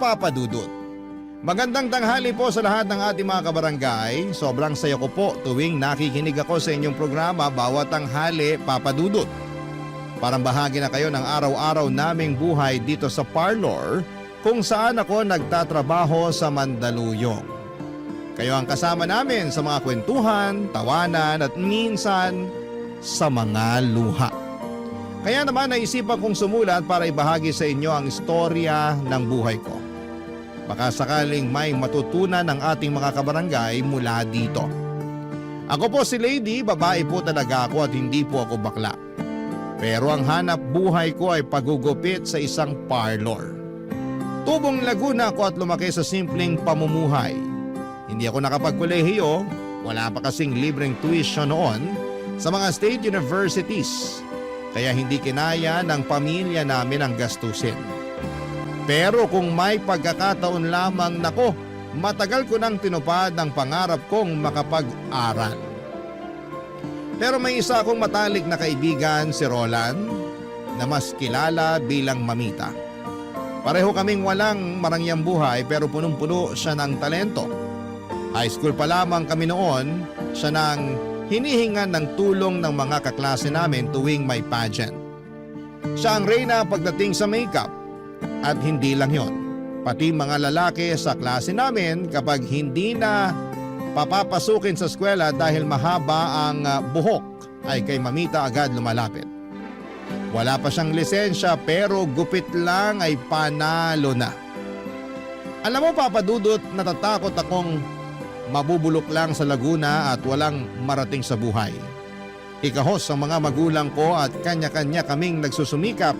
Papa Dudut. Magandang tanghali po sa lahat ng ating mga kabarangay. Sobrang saya ko po tuwing nakikinig ako sa inyong programa bawat tanghali, Papa Dudut. Parang bahagi na kayo ng araw-araw naming buhay dito sa parlor kung saan ako nagtatrabaho sa Mandaluyong. Kayo ang kasama namin sa mga kwentuhan, tawanan at minsan sa mga luha. Kaya naman naisipan kong sumulat para ibahagi sa inyo ang istorya ng buhay ko. Baka sakaling may matutunan ng ating mga kabarangay mula dito. Ako po si Lady, babae po talaga ako at hindi po ako bakla. Pero ang hanap buhay ko ay pagugupit sa isang parlor. Tubong Laguna ako at lumaki sa simpleng pamumuhay. Hindi ako nakapagkolehiyo, wala pa kasing libreng tuition noon sa mga state universities. Kaya hindi kinaya ng pamilya namin ang gastusin. Pero kung may pagkakataon lamang nako, matagal ko nang tinupad ang pangarap kong makapag-aral. Pero may isa akong matalik na kaibigan, si Roland, na mas kilala bilang Mamita. Pareho kaming walang marangyang buhay pero punong-puno siya ng talento. High school pa lamang kami noon, siya nang hinihingan ng tulong ng mga kaklase namin tuwing may pageant. Siya ang reyna pagdating sa makeup. At hindi lang yon, pati mga lalaki sa klase namin kapag hindi na papapasukin sa eskwela dahil mahaba ang buhok ay kay Mamita agad lumalapit. Wala pa siyang lisensya pero gupit lang ay panalo na. Alam mo Papa Dudut, natatakot akong mabubulok lang sa Laguna at walang marating sa buhay. Ikahos ang mga magulang ko at kanya-kanya kaming nagsusumikap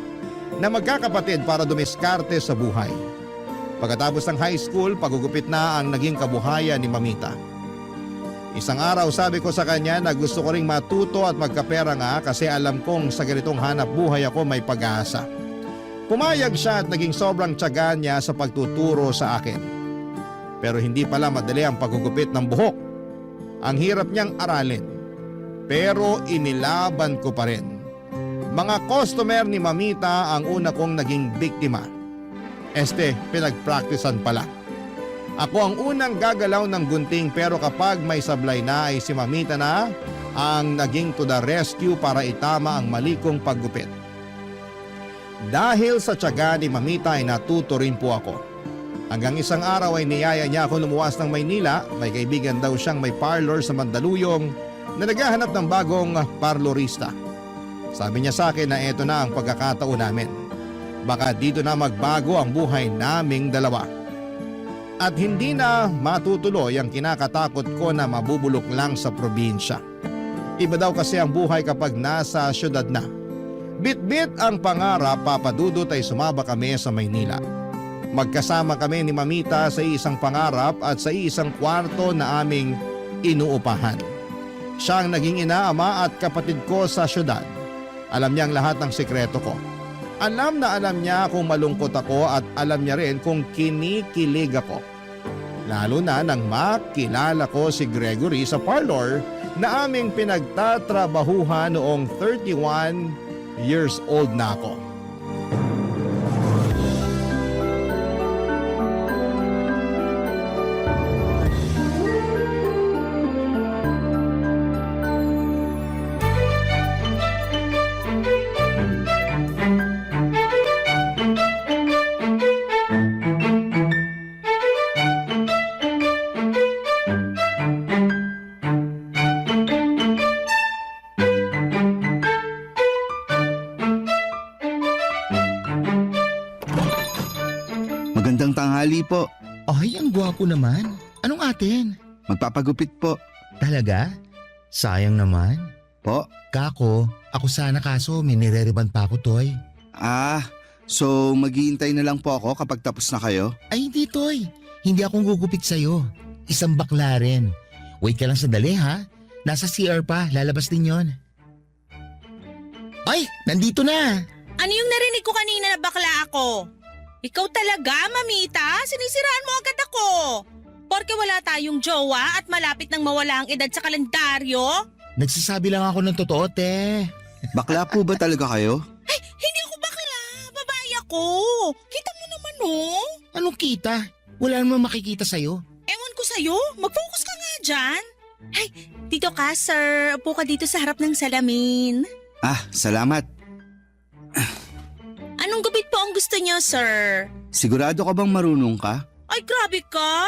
na magkakapatid para dumiskarte sa buhay. Pagkatapos ng high school, pagugupit na ang naging kabuhayan ni Mamita. Isang araw sabi ko sa kanya na gusto ko ring matuto at magkapera nga kasi alam kong sa ganitong hanap buhay ako may pag-asa. Pumayag siya at naging sobrang tiyaga niya sa pagtuturo sa akin. Pero hindi pala madali ang pagugupit ng buhok. Ang hirap niyang aralin. Pero inilaban ko pa rin. Mga customer ni Mamita ang una kong naging biktima. Pinagpraktisan pala. Ako ang unang gagalaw ng gunting pero kapag may sablay na ay si Mamita na ang naging to the rescue para itama ang mali kong paggupit. Dahil sa tiyaga ni Mamita ay natuto rin po ako. Hanggang isang araw ay niyaya niya ako lumuwas ng Maynila. May kaibigan daw siyang may parlor sa Mandaluyong na naghahanap ng bagong parlorista. Sabi niya sa akin na eto na ang pagkakataon namin. Baka dito na magbago ang buhay naming dalawa. At hindi na matutuloy ang kinakatakot ko na mabubulok lang sa probinsya. Iba daw kasi ang buhay kapag nasa syudad na. Bit-bit ang pangarap, Papa Dudut, ay sumaba kami sa Maynila. Magkasama kami ni Mamita sa isang pangarap at sa isang kwarto na aming inuupahan. Siya ang naging ina, ama at kapatid ko sa syudad. Alam niya ang lahat ng sikreto ko. Alam na alam niya kung malungkot ako at alam niya rin kung kinikilig ako. Lalo na nang makilala ko si Gregory sa parlor na aming pinagtatrabahuhan noong 31 years old na ako. Magandang tanghali po. Ay, ang gwapo naman. Anong atin? Magpapagupit po. Talaga? Sayang naman. Po? Kako, ako sana kaso may nire-reban pa ako, Toy. So maghihintay na lang po ako kapag tapos na kayo? Ay, hindi, Toy. Hindi akong gugupit sa'yo. Isang bakla rin. Wait ka lang sandali, ha? Nasa CR pa, lalabas din yon. Ay, nandito na. Ano yung narinig ko kanina na bakla ako? Ikaw talaga, Mamita? Sinisiraan mo agad ako. Porke wala tayong jowa at malapit nang mawala ang edad sa kalendaryo? Nagsasabi lang ako ng totoo, te. Bakla po ba talaga kayo? Ay, hindi ako bakla. Babae ako. Kita mo naman, oh. Anong kita? Wala namang makikita sa'yo. Ewan ko sa'yo, mag-focus ka nga dyan. Ay, dito ka sir. Upo ka dito sa harap ng salamin. Ah, salamat. Anong gupit po ang gusto niyo, sir? Sigurado ka bang marunong ka? Ay, grabe ka.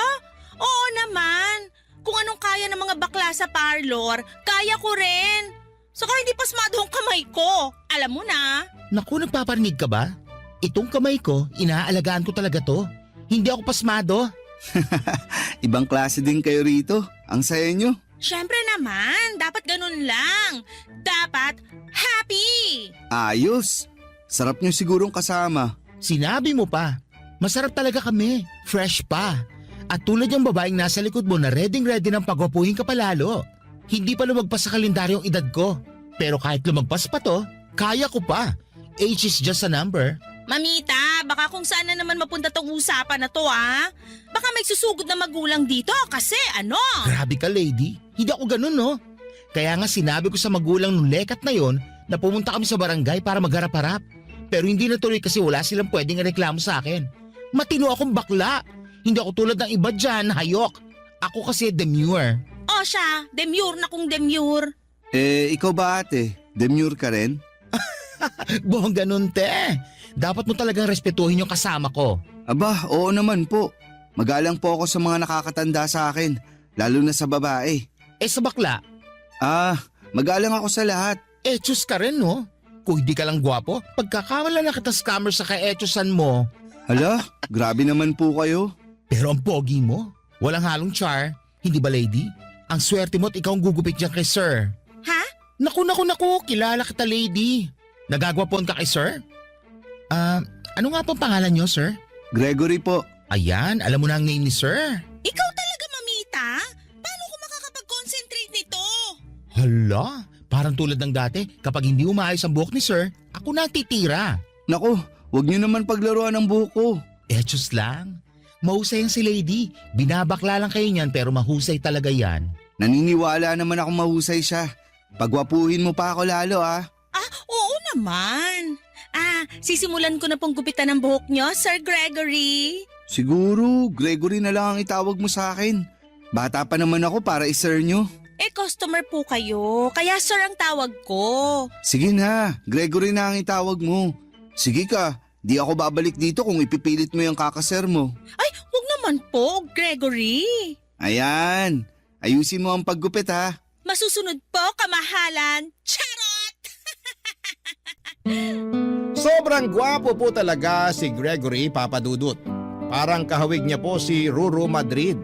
Oo naman. Kung anong kaya ng mga bakla sa parlor, kaya ko rin. Saka hindi pasmado ang kamay ko. Alam mo na. Naku, nagpaparinig ka ba? Itong kamay ko, inaalagaan ko talaga to. Hindi ako pasmado. Ibang klase din kayo rito. Ang saya nyo. Siyempre naman, dapat ganun lang. Dapat happy. Ayos. Sarap nyo sigurong kasama. Sinabi mo pa. Masarap talaga kami. Fresh pa. At tulad yung babaeng nasa likod mo na ready-ready ng pagwapuhin ka palalo. Hindi pa lumagpas sa kalendaryo ang edad ko. Pero kahit lumagpas pa to, kaya ko pa. Age is just a number. Mamita, baka kung saan na naman mapunta tong usapan na to Baka may susugod na magulang dito kasi ano? Grabe ka, lady. Hindi ako ganun, no? Kaya nga sinabi ko sa magulang nung lekat na yon na pumunta kami sa barangay para magharap-harap. Pero hindi natuloy kasi wala silang pwedeng reklamo sa akin. Matino akong bakla. Hindi ako tulad ng iba dyan, hayok. Ako kasi demure. O siya, demure na kung demure. Ikaw ba ate? Demure ka rin? Buong ganun, te. Dapat mo talagang respetuhin yung kasama ko. Aba, oo naman po. Magalang po ako sa mga nakakatanda sa akin. Lalo na sa babae. Sa bakla, Magalang ako sa lahat. etos ka rin, no? Kung hindi ka lang gwapo, pagkakamala na kita scammer sa ka-etosan mo. Hala, grabe naman po kayo. Pero ang pogi mo, walang halong char. Hindi ba, lady? Ang swerte mo at ikaw ang gugupit niya kay sir. Ha? Naku, kilala kita, lady. Nagagwapon ka kay sir? Ano nga pong pangalan niyo, sir? Gregory po. Ayan, alam mo na ang name ni sir. Ikaw talaga, mamita? Paano ko makakapag-concentrate nito? Hala, parang tulad ng dati, kapag hindi umaayos ang buhok ni sir, ako na ang titira. Naku, wag niyo naman paglaruan ng buhok ko. Etos lang. Mahusay yan si lady. Binabakla lang kayo niyan pero mahusay talaga yan. Naniniwala naman ako mahusay siya. Pagwapuhin mo pa ako lalo Oo naman. Sisimulan ko na pong gupitan ng buhok niyo, Sir Gregory. Siguro, Gregory na lang ang itawag mo sa akin. Bata pa naman ako para i-sir nyo. Customer po kayo, kaya sir ang tawag ko. Sige na, Gregory na ang itawag mo. Sige ka, di ako babalik dito kung ipipilit mo yung kakasir mo. Ay, wag naman po, Gregory. Ayan, ayusin mo ang paggupit ha. Masusunod po, kamahalan. Charot! Sobrang gwapo po talaga si Gregory Papadudut. Parang kahawig niya po si Ruru Madrid.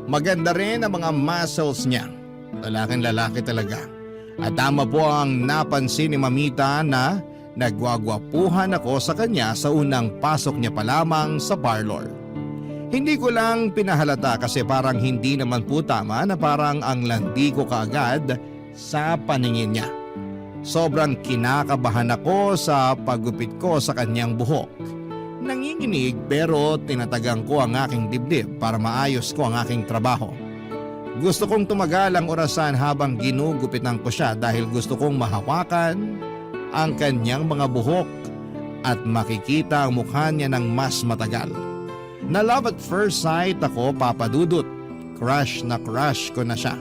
Maganda rin ang mga muscles niya. Lalaking lalaki talaga. At tama po ang napansin ni Mamita na nagwagwapuhan ako sa kanya sa unang pasok niya pa lamang sa parlor. Hindi ko lang pinahalata kasi parang hindi naman po tama na parang ang landi ko kaagad sa paningin niya. Sobrang kinakabahan ako sa paggupit ko sa kanyang buhok. Nanginginig pero tinatagang ko ang aking dibdib para maayos ko ang aking trabaho. Gusto kong tumagal ang orasan habang ginugupitan ko siya dahil gusto kong mahawakan ang kanyang mga buhok at makikita ang mukha niya ng mas matagal. Na love at first sight ako, Papadudut. Crush na crush ko na siya.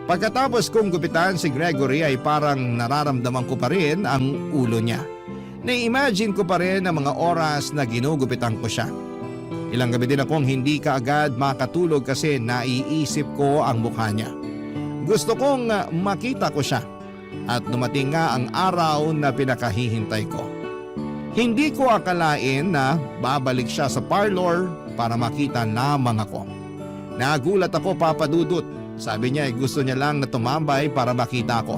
Pagkatapos kong gupitan si Gregory ay parang nararamdaman ko pa rin ang ulo niya. Na-imagine ko pa rin ang mga oras na ginugupitan ko siya. Ilang gabi din akong hindi kaagad makatulog kasi naiisip ko ang mukha niya. Gusto kong makita ko siya at dumating nga ang araw na pinakahihintay ko. Hindi ko akalain na babalik siya sa parlor para makita lamang ako. Nagulat ako, Papadudut. Sabi niya ay gusto niya lang na tumambay para makita ko.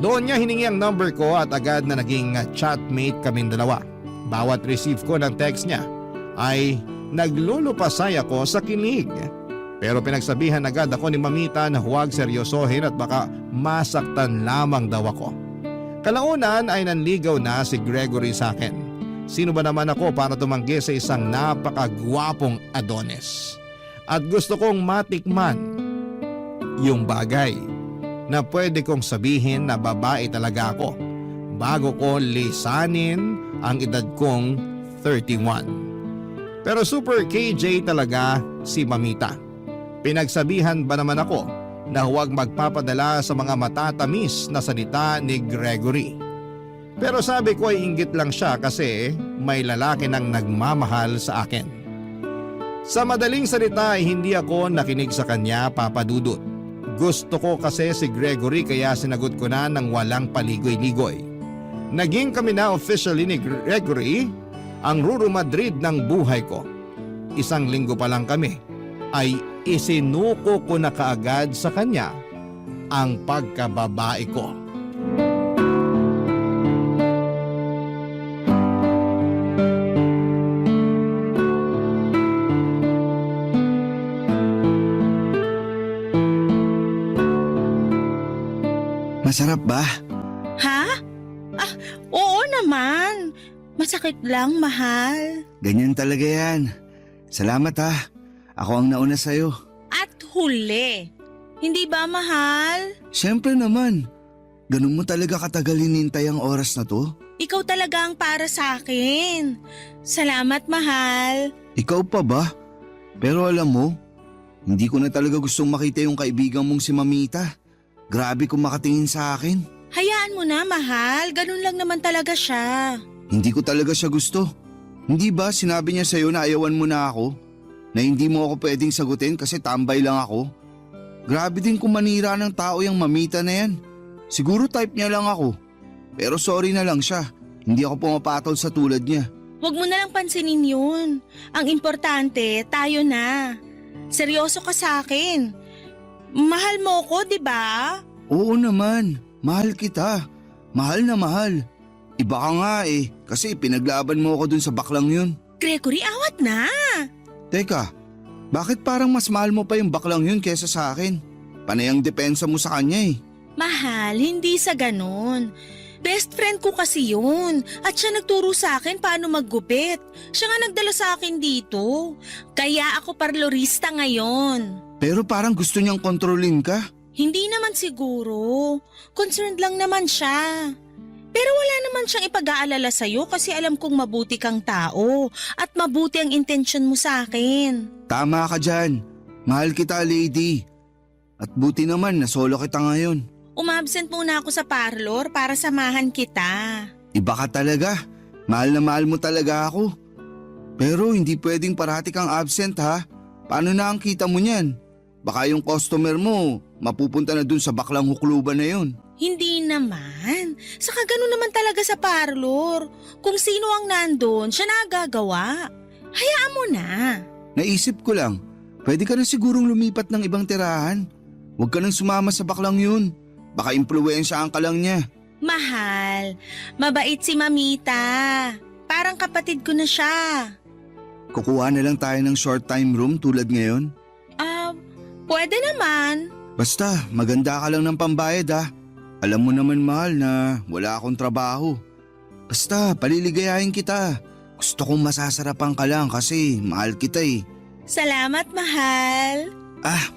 Doon niya hiningi ang number ko at agad na naging chatmate kaming dalawa. Bawat receive ko ng text niya ay naglulupasay ako sa kilig. Pero pinagsabihan agad ako ni Mamita na huwag seryosohin at baka masaktan lamang daw ako. Kalaunan ay nanligaw na si Gregory sa akin. Sino ba naman ako para tumanggi sa isang napakagwapong Adonis? At gusto kong matikman yung bagay na pwede kong sabihin na babae talaga ako bago ko lisanin ang edad kong 31. Pero super KJ talaga si Mamita. Pinagsabihan ba naman ako na huwag magpapadala sa mga matatamis na salita ni Gregory. Pero sabi ko ay inggit lang siya kasi may lalaki nang nagmamahal sa akin. Sa madaling salita ay hindi ako nakinig sa kanya, Papa Dudut. Gusto ko kasi si Gregory kaya sinagot ko na ng walang paligoy-ligoy. Naging kami na officially ni Gregory ang Ruru Madrid ng buhay ko. 1 linggo pa lang kami ay isinuko ko na kaagad sa kanya ang pagkababae ko. Masarap ba? Ha? Oo naman. Masakit lang, mahal. Ganyan talaga yan. Salamat ha. Ako ang nauna sa'yo. At huli. Hindi ba, mahal? Siyempre naman. Ganun mo talaga katagal hinintay ang oras na to? Ikaw talaga ang para sa akin. Salamat, mahal. Ikaw pa ba? Pero alam mo, hindi ko na talaga gustong makita yung kaibigan mong si Mamita. Grabe kung makatingin sa akin. Hayaan mo na, mahal. Ganun lang naman talaga siya. Hindi ko talaga siya gusto. Hindi ba sinabi niya sa'yo na ayawan mo na ako? Na hindi mo ako pwedeng sagutin kasi tambay lang ako? Grabe din kung manira ng tao yung Mamita na yan. Siguro type niya lang ako. Pero sorry na lang siya. Hindi ako pumapatol sa tulad niya. Huwag mo na lang pansinin yun. Ang importante, tayo na. Seryoso ka sa akin. Mahal mo ko, di ba? Oo naman. Mahal kita. Mahal na mahal. Iba ka nga kasi pinaglaban mo ako dun sa baklang yun. Gregory, awat na. Teka, bakit parang mas mahal mo pa yung baklang yun kesa sa akin? Panay ang depensa mo sa kanya Mahal, hindi sa ganun. Best friend ko kasi yun. At siya nagturo sa akin paano maggupit. Siya nga nagdala sa akin dito. Kaya ako parlorista ngayon. Pero parang gusto niyang kontrolin ka. Hindi naman siguro. Concerned lang naman siya. Pero wala naman siyang ipag-aalala sa'yo kasi alam kong mabuti kang tao at mabuti ang intensyon mo sa akin. Tama ka dyan. Mahal kita, lady. At buti naman na solo kita ngayon. Umabsent muna ako sa parlor para samahan kita. Iba ka talaga. Mahal na mahal mo talaga ako. Pero hindi pwedeng parati kang absent ha. Paano na ang kita mo niyan? Baka yung customer mo mapupunta na dun sa baklang hukluban na yun. Hindi naman. Saka ganun naman talaga sa parlor. Kung sino ang nandun, siya na gagawa. Hayaan mo na. Naisip ko lang, pwede ka na sigurong lumipat ng ibang tirahan. Huwag ka nang sumama sa baklang yun. Baka impluwensyahan ka lang niya. Mahal, mabait si Mamita. Parang kapatid ko na siya. Kukuha na lang tayo ng short time room tulad ngayon. Pwede naman. Basta, maganda ka lang ng pambayad ha. Alam mo naman mahal na wala akong trabaho. Basta, paliligayahin kita. Gusto kong masasarapan ka lang kasi mahal kita Salamat, mahal.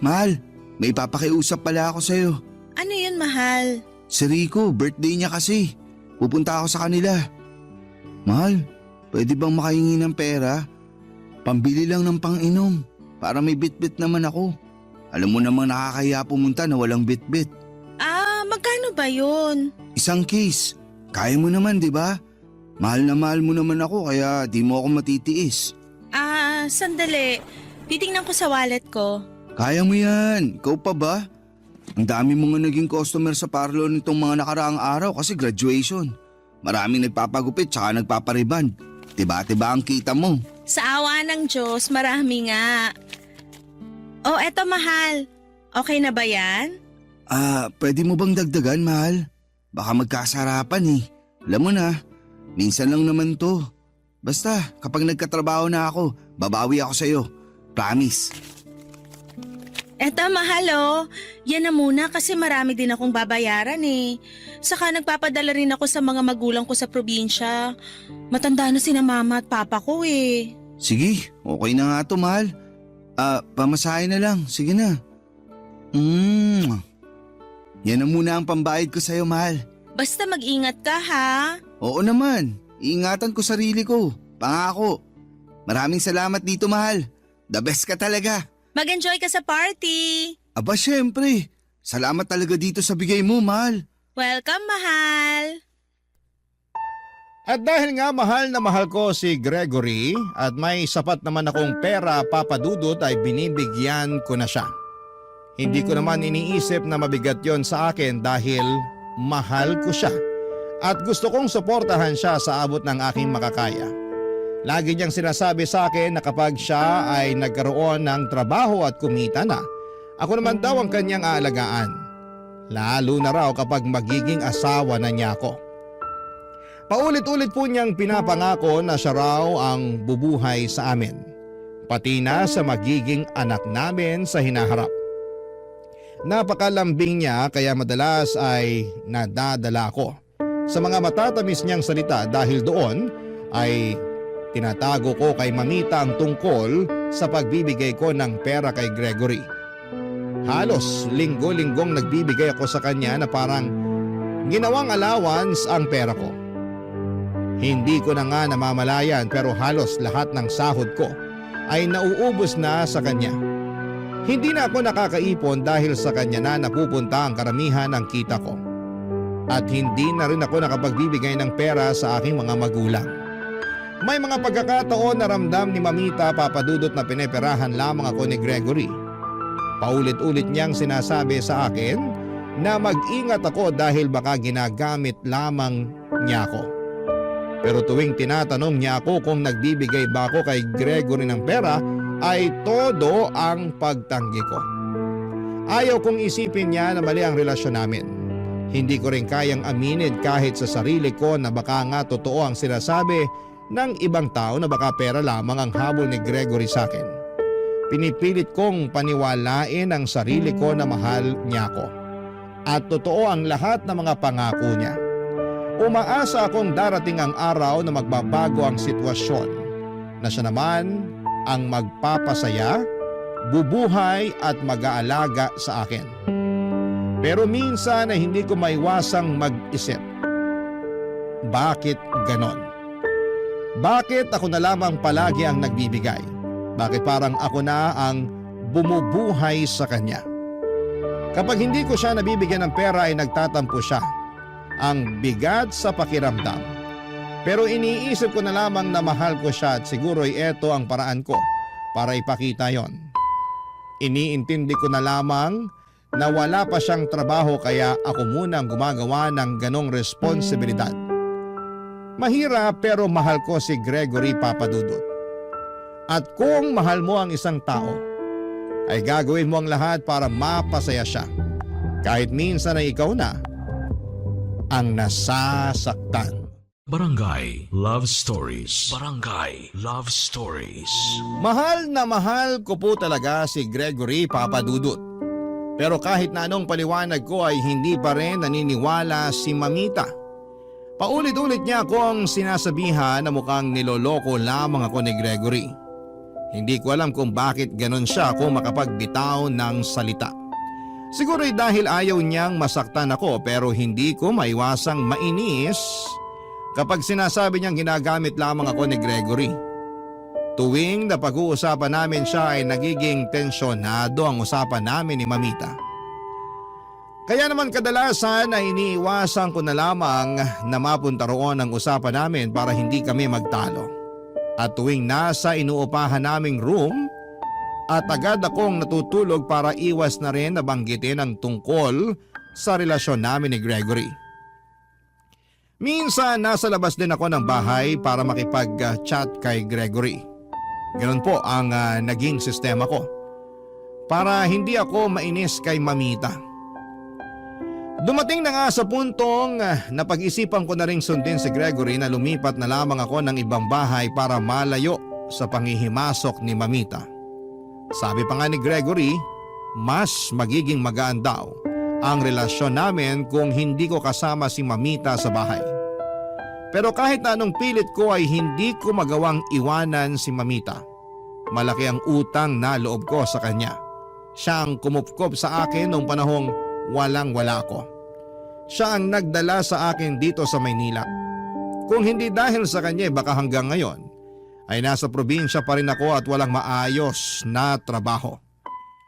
Mahal, may papakiusap pala ako sa'yo. Ano yun, mahal? Si Rico, birthday niya kasi. Pupunta ako sa kanila. Mahal, pwede bang makahingi ng pera? Pambili lang ng pang-inom para may bitbit naman ako. Alam mo namang nakakahiya pumunta na walang bitbit. Magkano ba yun? 1 case. Kaya mo naman, di ba? Mahal na mahal mo naman ako kaya di mo ako matitiis. Sandali. Titingnan ko sa wallet ko. Kaya mo yan. Ikaw pa ba? Ang dami mo nga naging customer sa parlor nitong mga nakaraang araw kasi graduation. Maraming nagpapagupit tsaka nagpapariband. Tiba-tiba ang kita mo. Sa awa ng Diyos, marami nga. Eto mahal. Okay na ba yan? Pwede mo bang dagdagan, mahal? Baka magkasarapan Alam mo na, minsan lang naman to. Basta, kapag nagkatrabaho na ako, babawi ako sa'yo. Promise. Eto mahal Yan na muna kasi marami din akong babayaran Saka nagpapadala rin ako sa mga magulang ko sa probinsya. Matanda na sina mama at papa ko Sige, okay na nga to, mahal. Pamasahe na lang. Sige na. Yan na muna ang pambayad ko sa'yo, mahal. Basta mag-ingat ka ha. Oo naman. Iingatan ko sarili ko. Pangako. Maraming salamat dito, mahal. The best ka talaga. Mag-enjoy ka sa party. Aba, syempre. Salamat talaga dito sa bigay mo, mahal. Welcome, mahal. At dahil nga mahal na mahal ko si Gregory at may sapat naman akong pera, Papa Dudut, ay binibigyan ko na siya. Hindi ko naman iniisip na mabigat yon sa akin dahil mahal ko siya at gusto kong suportahan siya sa abot ng aking makakaya. Lagi niyang sinasabi sa akin na kapag siya ay nagkaroon ng trabaho at kumita na, ako naman daw ang kanyang aalagaan. Lalo na raw kapag magiging asawa na niya ako. Paulit-ulit po niyang pinapangako na siya raw ang bubuhay sa amin, pati na sa magiging anak namin sa hinaharap. Napakalambing niya kaya madalas ay nadadala ako sa mga matatamis niyang salita dahil doon ay tinatago ko kay Mamita ang tungkol sa pagbibigay ko ng pera kay Gregory. Halos linggo-linggong nagbibigay ako sa kanya na parang ginawang allowance ang pera ko. Hindi ko na nga namamalayan pero halos lahat ng sahod ko ay nauubos na sa kanya. Hindi na ako nakakaipon dahil sa kanya na napupunta ang karamihan ng kita ko. At hindi na rin ako nakapagbibigay ng pera sa aking mga magulang. May mga pagkakataon na ramdam ni Mamita, Papa Dudut, na pineperahan lamang ako ni Gregory. Paulit-ulit niyang sinasabi sa akin na mag-ingat ako dahil baka ginagamit lamang niya ako. Pero tuwing tinatanong niya ako kung nagbibigay ba ako kay Gregory ng pera, ay todo ang pagtanggi ko. Ayaw kong isipin niya na mali ang relasyon namin. Hindi ko rin kayang aminin kahit sa sarili ko na baka nga totoo ang sinasabi ng ibang tao na baka pera lamang ang habol ni Gregory sa akin. Pinipilit kong paniwalain ang sarili ko na mahal niya ako. At totoo ang lahat ng mga pangako niya. Umaasa akong darating ang araw na magbabago ang sitwasyon, na siya naman ang magpapasaya, bubuhay at mag-aalaga sa akin. Pero minsan ay hindi ko maiwasang mag-isip. Bakit ganon? Bakit ako na lamang palagi ang nagbibigay? Bakit parang ako na ang bumubuhay sa kanya? Kapag hindi ko siya nabibigyan ng pera ay nagtatampo siya. Ang bigat sa pakiramdam. Pero iniisip ko na lamang na mahal ko siya at siguro'y eto ang paraan ko para ipakita yon. Iniintindi ko na lamang na wala pa siyang trabaho kaya ako muna ang gumagawa ng ganong responsibilidad. Mahirap pero mahal ko si Gregory, Papa Dudut. At kung mahal mo ang isang tao, ay gagawin mo ang lahat para mapasaya siya. Kahit minsan ay ikaw na ang nasasaktan. Barangay Love Stories. Barangay Love Stories. Mahal na mahal ko po talaga si Gregory, Papa Dudut. Pero kahit na anong paliwanag ko ay hindi pa rin naniniwala si Mamita. Paulit-ulit niya akong sinasabihan na mukhang niloloko lamang ako ni Gregory. Hindi ko alam kung bakit ganon siya kung makapagbitaw ng salita. Siguro'y dahil ayaw niyang masaktan ako pero hindi ko maiwasang mainis kapag sinasabi niyang ginagamit lamang ako ni Gregory. Tuwing napag-uusapan namin siya ay nagiging tensyonado ang usapan namin ni Mamita. Kaya naman kadalasan ay iniiwasan ko na lamang na mapunta roon ang usapan namin para hindi kami magtalo. At tuwing nasa inuupahan naming room, at agad akong natutulog para iwas na rin nabanggitin ang tungkol sa relasyon namin ni Gregory. Minsan nasa labas din ako ng bahay para makipag-chat kay Gregory. Ganun po ang naging sistema ko para hindi ako mainis kay Mamita. Dumating na nga sa puntong napag-isipan ko na ring sundin si Gregory na lumipat na lamang ako ng ibang bahay para malayo sa panghihimasok ni Mamita. Sabi pa nga ni Gregory, mas magiging magaan daw ang relasyon namin kung hindi ko kasama si Mamita sa bahay. Pero kahit na anong pilit ko ay hindi ko magawang iwanan si Mamita. Malaki ang utang na loob ko sa kanya. Siya ang kumupkop sa akin noong panahong walang-wala ko. Siya ang nagdala sa akin dito sa Maynila. Kung hindi dahil sa kanya baka hanggang ngayon ay nasa probinsya pa rin ako at walang maayos na trabaho.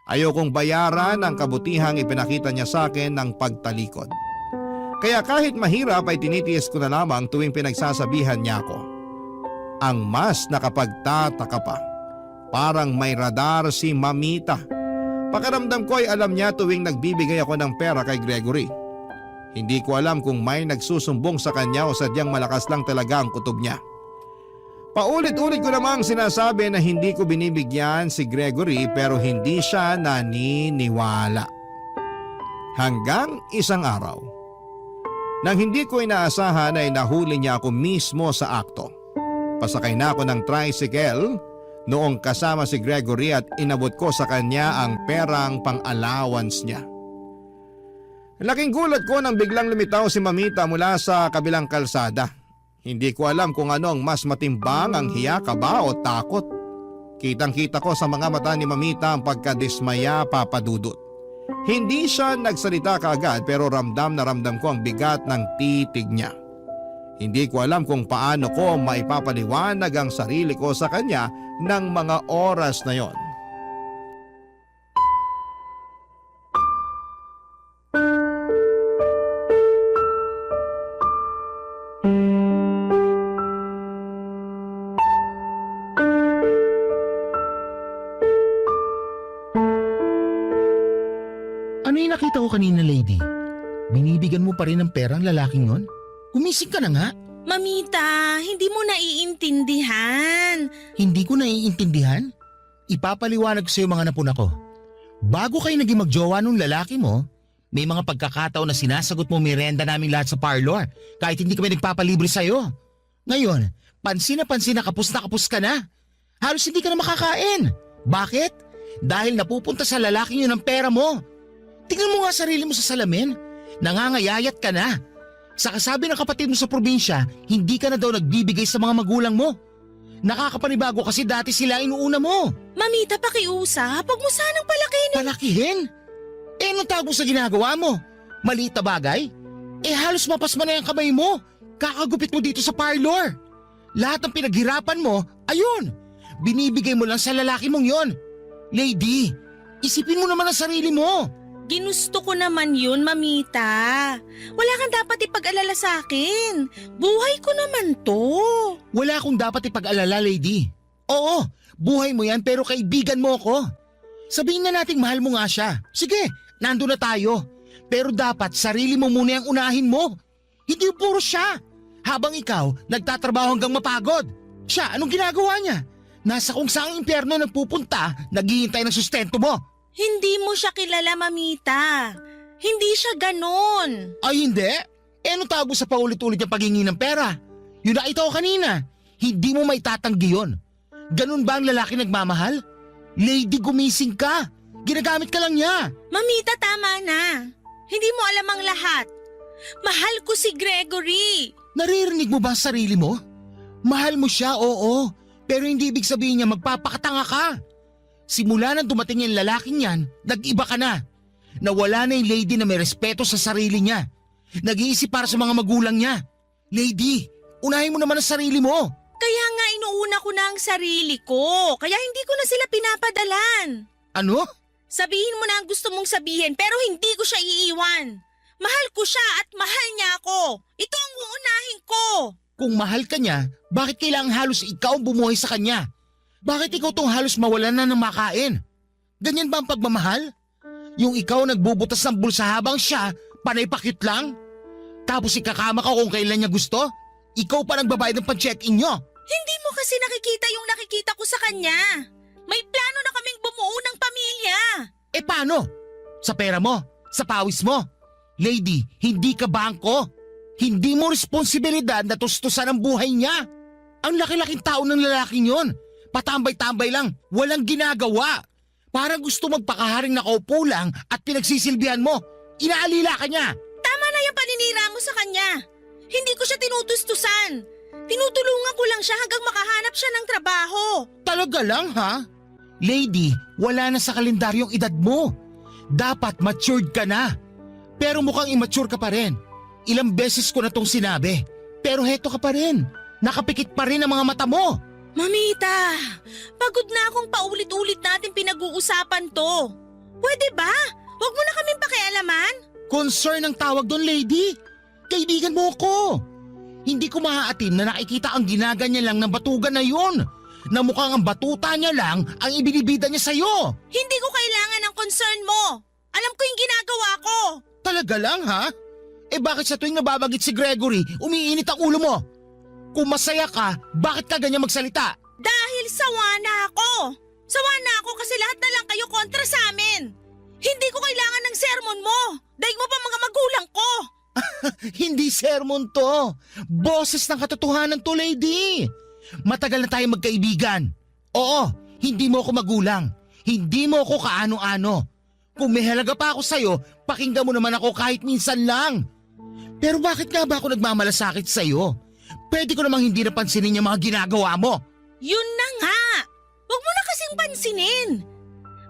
Ayokong bayaran ang kabutihang ipinakita niya sa akin ng pagtalikod. Kaya kahit mahirap ay tinitiis ko na lamang tuwing pinagsasabihan niya ako. Ang mas nakapagtataka pa, parang may radar si Mamita. Pakiramdam ko ay alam niya tuwing nagbibigay ako ng pera kay Gregory. Hindi ko alam kung may nagsusumbong sa kanya o sadyang malakas lang talaga ang kutob niya. Paulit-ulit ko namang sinasabi na hindi ko binibigyan si Gregory pero hindi siya naniniwala. Hanggang isang araw, nang hindi ko inaasahan ay nahuli niya ako mismo sa akto. Pasakay na ako ng tricycle noong kasama si Gregory at inabot ko sa kanya ang perang pang-allowance niya. Laking gulat ko nang biglang lumitaw si Mamita mula sa kabilang kalsada. Hindi ko alam kung ano ang mas matimbang, ang hiya, kaba o takot. Kitang-kita ko sa mga mata ni Mamita ang pagkadismaya, Papa Dudut. Hindi siya nagsalita kaagad pero ramdam na ramdam ko ang bigat ng titig niya. Hindi ko alam kung paano ko maipapaliwanag ang sarili ko sa kanya ng mga oras na yon. Ano yung nakita ko kanina, lady? Binibigyan mo pa rin ng pera ang lalaking yon? Gumising ka na nga. Mamita, hindi mo naiintindihan. Hindi ko naiintindihan. Ipapaliwanag ko sa iyo mga napuna ko. Bago kayo naging magjowa nung lalaki mo, may mga pagkakataon na sinasagot mo merenda namin lahat sa parlor kahit hindi kami nagpapalibre sa iyo. Ngayon, pansin na kapos ka na. Halos hindi ka na makakain. Bakit? Dahil napupunta sa lalaking yun ang pera mo. Tingnan mo nga sarili mo sa salamin. Nangangayayat ka na. Sa kasabi ng kapatid mo sa probinsya, hindi ka na daw nagbibigay sa mga magulang mo. Nakakapanibago kasi dati sila inuuna mo. Mamita, pakiusap. Huwag mo sanang palakihin. Palakihin? Eh, anong tawag mo sa ginagawa mo? Maliit na bagay? Eh, halos mapasma na yung kamay mo. Kakagupit mo dito sa parlor. Lahat ng pinaghirapan mo, ayun. Binibigay mo lang sa lalaki mong yon. Lady, isipin mo naman ang sarili mo. Ginusto ko naman yun, Mamita. Wala kang dapat ipag-alala sa akin. Buhay ko naman to. Wala akong dapat ipag-alala, lady. Oo, buhay mo yan pero kaibigan mo ako. Sabihin na nating mahal mo nga siya. Sige, nandun na tayo. Pero dapat sarili mo muna yung unahin mo. Hindi yung puro siya. Habang ikaw, nagtatrabaho hanggang mapagod. Siya, anong ginagawa niya? Nasa kung saang impyerno nagpupunta, naghihintay ng sustento mo. Hindi mo siya kilala, Mamita. Hindi siya ganon. Ay hindi? Eh anong tawag mo sa paulit-ulit yung paghingi ng pera? Yun nakita ko kanina. Hindi mo maitatanggi yun. Ganun ba ang lalaki nagmamahal? Lady, gumising ka. Ginagamit ka lang niya. Mamita, tama na. Hindi mo alam ang lahat. Mahal ko si Gregory. Naririnig mo ba ang sarili mo? Mahal mo siya, oo. Pero hindi ibig sabihin niya magpapakatanga ka. Simula nang dumating yung lalaking yan, nag-iba ka na. Nawala na yung lady na may respeto sa sarili niya. Nag-iisip para sa mga magulang niya. Lady, unahin mo naman ang sarili mo. Kaya nga inuuna ko na ang sarili ko. Kaya hindi ko na sila pinapadalan. Ano? Sabihin mo na ang gusto mong sabihin pero hindi ko siya iiwan. Mahal ko siya at mahal niya ako. Ito ang uunahin ko. Kung mahal ka niya, bakit kailangang halos ikaw ang bumuhay sa kanya? Bakit ikaw tong halos mawalan na ng makain? Ganyan ba ang pagmamahal? Yung ikaw nagbubutas ng bulsa habang siya, panay pakit lang? Tapos ikakama ka kung kailan niya gusto? Ikaw pa nagbabayad ng pan-check-in nyo. Hindi mo kasi nakikita yung nakikita ko sa kanya. May plano na kaming bumuo ng pamilya. Eh paano? Sa pera mo? Sa pawis mo? Lady, hindi ka bangko. Hindi mo responsibilidad na tustusan ang buhay niya. Ang laki-laking tao ng lalaking yon. Patambay-tambay lang, walang ginagawa. Parang gusto magpakaharing nakaupo lang at pinagsisilbihan mo. Inaalila ka niya. Tama na yung paninira mo sa kanya. Hindi ko siya tinutustusan. Tinutulungan ko lang siya hanggang makahanap siya ng trabaho. Talaga lang ha? Lady, wala na sa kalendaryong edad mo. Dapat matured ka na. Pero mukhang immature ka pa rin. Ilang beses ko na tong sinabi. Pero heto ka pa rin. Nakapikit pa rin ang mga mata mo. Mamita, pagod na akong paulit-ulit natin pinag-uusapan to. Pwede ba? Huwag mo na kaming pakialaman. Concern ang tawag doon, lady. Kaibigan mo ko. Hindi ko maaatim na nakikita ang ginaganyan lang ng batugan na yun. Na mukhang ang batuta niya lang ang ibinibida niya sa'yo. Hindi ko kailangan ng concern mo. Alam ko yung ginagawa ko. Talaga lang ha? Eh bakit sa tuwing nababagit si Gregory, umiinit ang ulo mo? Kung masaya ka, bakit ka ganyan magsalita? Dahil sawa na ako. Sawa na ako kasi lahat na lang kayo kontra sa amin. Hindi ko kailangan ng sermon mo. Daig mo pa mga magulang ko. Hindi sermon to. Boses ng katotohanan to, lady. Matagal na tayo magkaibigan. Oo, hindi mo ako magulang. Hindi mo ako kaano-ano. Kung may halaga pa ako sa'yo, pakinggan mo naman ako kahit minsan lang. Pero bakit nga ba ako nagmamalasakit sa'yo? Pwede ko namang hindi napansinin yung mga ginagawa mo. Yun na nga. Huwag mo na kasing pansinin.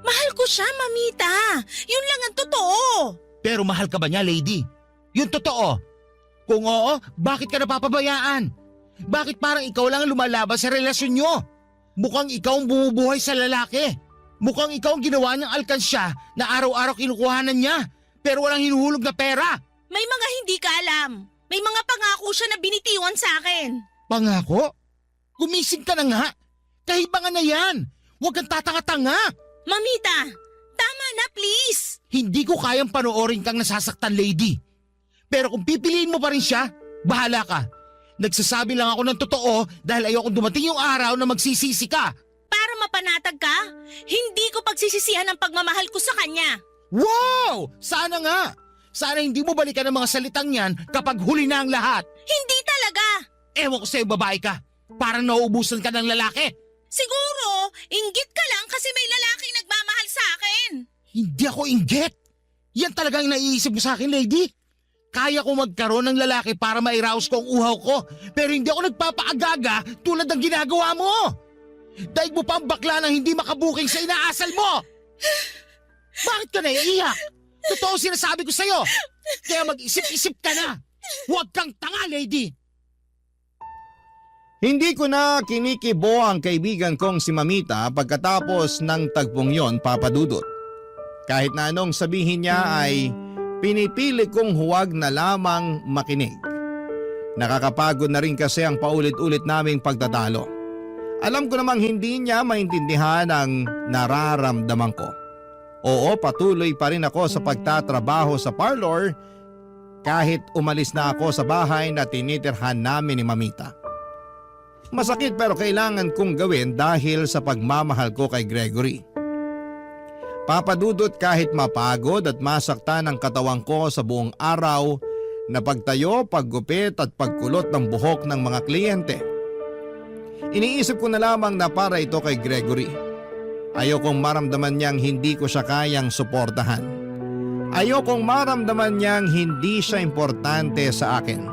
Mahal ko siya, Mamita. Yun lang ang totoo. Pero mahal ka ba niya, lady? Yung totoo. Kung oo, bakit ka napapabayaan? Bakit parang ikaw lang ang lumalaban sa relasyon nyo? Mukhang ikaw ang bumubuhay sa lalaki. Mukhang ikaw ang ginawa niyang alkansya na araw-araw kinukuhanan niya pero walang hinuhulog na pera. May mga hindi ka alam. May mga pangako siya na binitiwan sa akin. Pangako? Gumising ka na nga. Kahibangan na yan. Huwag kang tatanga-tanga. Mamita, tama na please. Hindi ko kayang panoorin kang nasasaktan, lady. Pero kung pipiliin mo pa rin siya, bahala ka. Nagsasabi lang ako ng totoo dahil ayokong dumating yung araw na magsisisi ka. Para mapanatag ka, hindi ko pagsisisihan ang pagmamahal ko sa kanya. Wow! Sana nga! Sana hindi mo balikan ang mga salitang yan kapag huli na ang lahat. Hindi talaga. Ewan ko sa'yo, babae ka. Parang nauubusan ka ng lalaki. Siguro, inggit ka lang kasi may lalaking nagmamahal sa akin. Hindi ako inggit. Yan talagang naiisip mo sa akin, lady. Kaya ko magkaroon ng lalaki para ma-arouse ko ang uhaw ko. Pero hindi ako nagpapaagaga tulad ng ginagawa mo. Daig mo pa ang bakla ng hindi makabuking sa inaasal mo. Bakit ka naiiyak? Totoo sinasabi ko sa'yo. Kaya mag-isip-isip ka na. Huwag kang tanga, lady. Hindi ko na kinikibo ang kaibigan kong si Mamita pagkatapos ng tagpong yon, Papa Dudut. Kahit na anong sabihin niya ay pinipili kong huwag na lamang makinig. Nakakapagod na rin kasi ang paulit-ulit naming pagtatalo. Alam ko namang hindi niya maintindihan ang nararamdaman ko. Oo, patuloy pa rin ako sa pagtatrabaho sa parlor kahit umalis na ako sa bahay na tinitirhan namin ni Mamita. Masakit pero kailangan kong gawin dahil sa pagmamahal ko kay Gregory. Papadudot kahit mapagod at masaktan ang katawan ko sa buong araw na pagtayo, paggupit at pagkulot ng buhok ng mga kliyente. Iniisip ko na lamang na para ito kay Gregory. Ayokong maramdaman niyang hindi ko siya kayang suportahan. Ayokong maramdaman niyang hindi siya importante sa akin.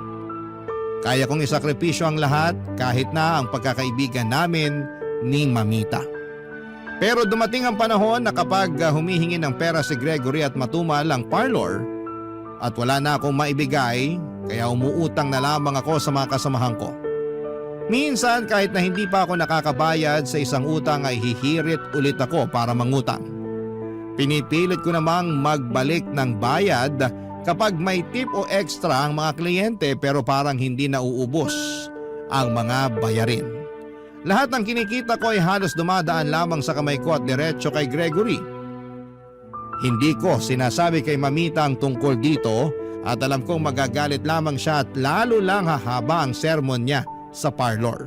Kaya kong isakripisyo ang lahat kahit na ang pagkakaibigan namin ni Mamita. Pero dumating ang panahon na kapag humihingi ng pera si Gregory at matumal ang parlor at wala na akong maibigay, kaya umuutang na lamang ako sa mga kasamahan ko. Minsan kahit na hindi pa ako nakakabayad sa isang utang ay hihirit ulit ako para mangutang. Pinipilit ko namang magbalik ng bayad kapag may tip o extra ang mga kliyente pero parang hindi nauubos ang mga bayarin. Lahat ng kinikita ko ay halos dumadaan lamang sa kamay ko at diretso kay Gregory. Hindi ko sinasabi kay Mamita ang tungkol dito at alam kong magagalit lamang siya at lalo lang hahaba ang sermon niya sa parlor.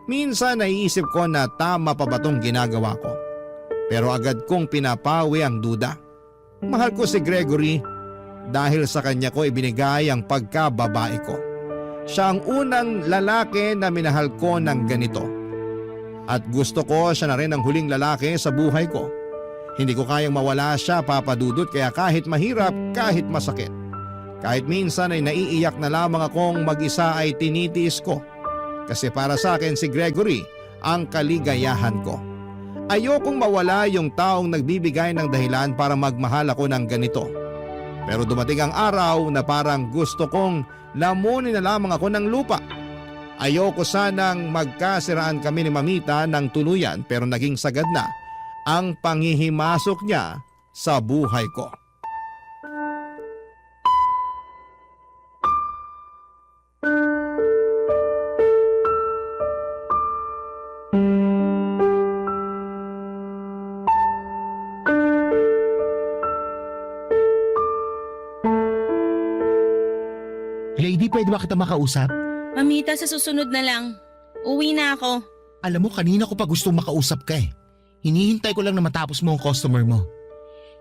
Minsan naiisip ko na tama pa ba tong ginagawa ko. Pero agad kong pinapawi ang duda. Mahal ko si Gregory dahil sa kanya ko ibinigay ang pagkababae ko. Siya ang unang lalaki na minahal ko ng ganito. At gusto ko siya na rin ang huling lalaki sa buhay ko. Hindi ko kayang mawala siya, Papa Dudut, kaya kahit mahirap, kahit masakit. Kahit minsan ay naiiyak na lamang akong mag-isa ay tinitiis ko. Kasi para sa akin si Gregory ang kaligayahan ko. Ayokong mawala yung taong nagbibigay ng dahilan para magmahal ako ng ganito. Pero dumating ang araw na parang gusto kong lamunin na lamang ako ng lupa. Ayoko sanang magkasiraan kami ni Mamita ng tuluyan pero naging sagad na ang panghihimasok niya sa buhay ko. Lady, pwede ba kita makausap? Mamita, sa susunod na lang. Uwi na ako. Alam mo, kanina ko pa gustong makausap ka eh. Hinihintay ko lang na matapos mo ang customer mo.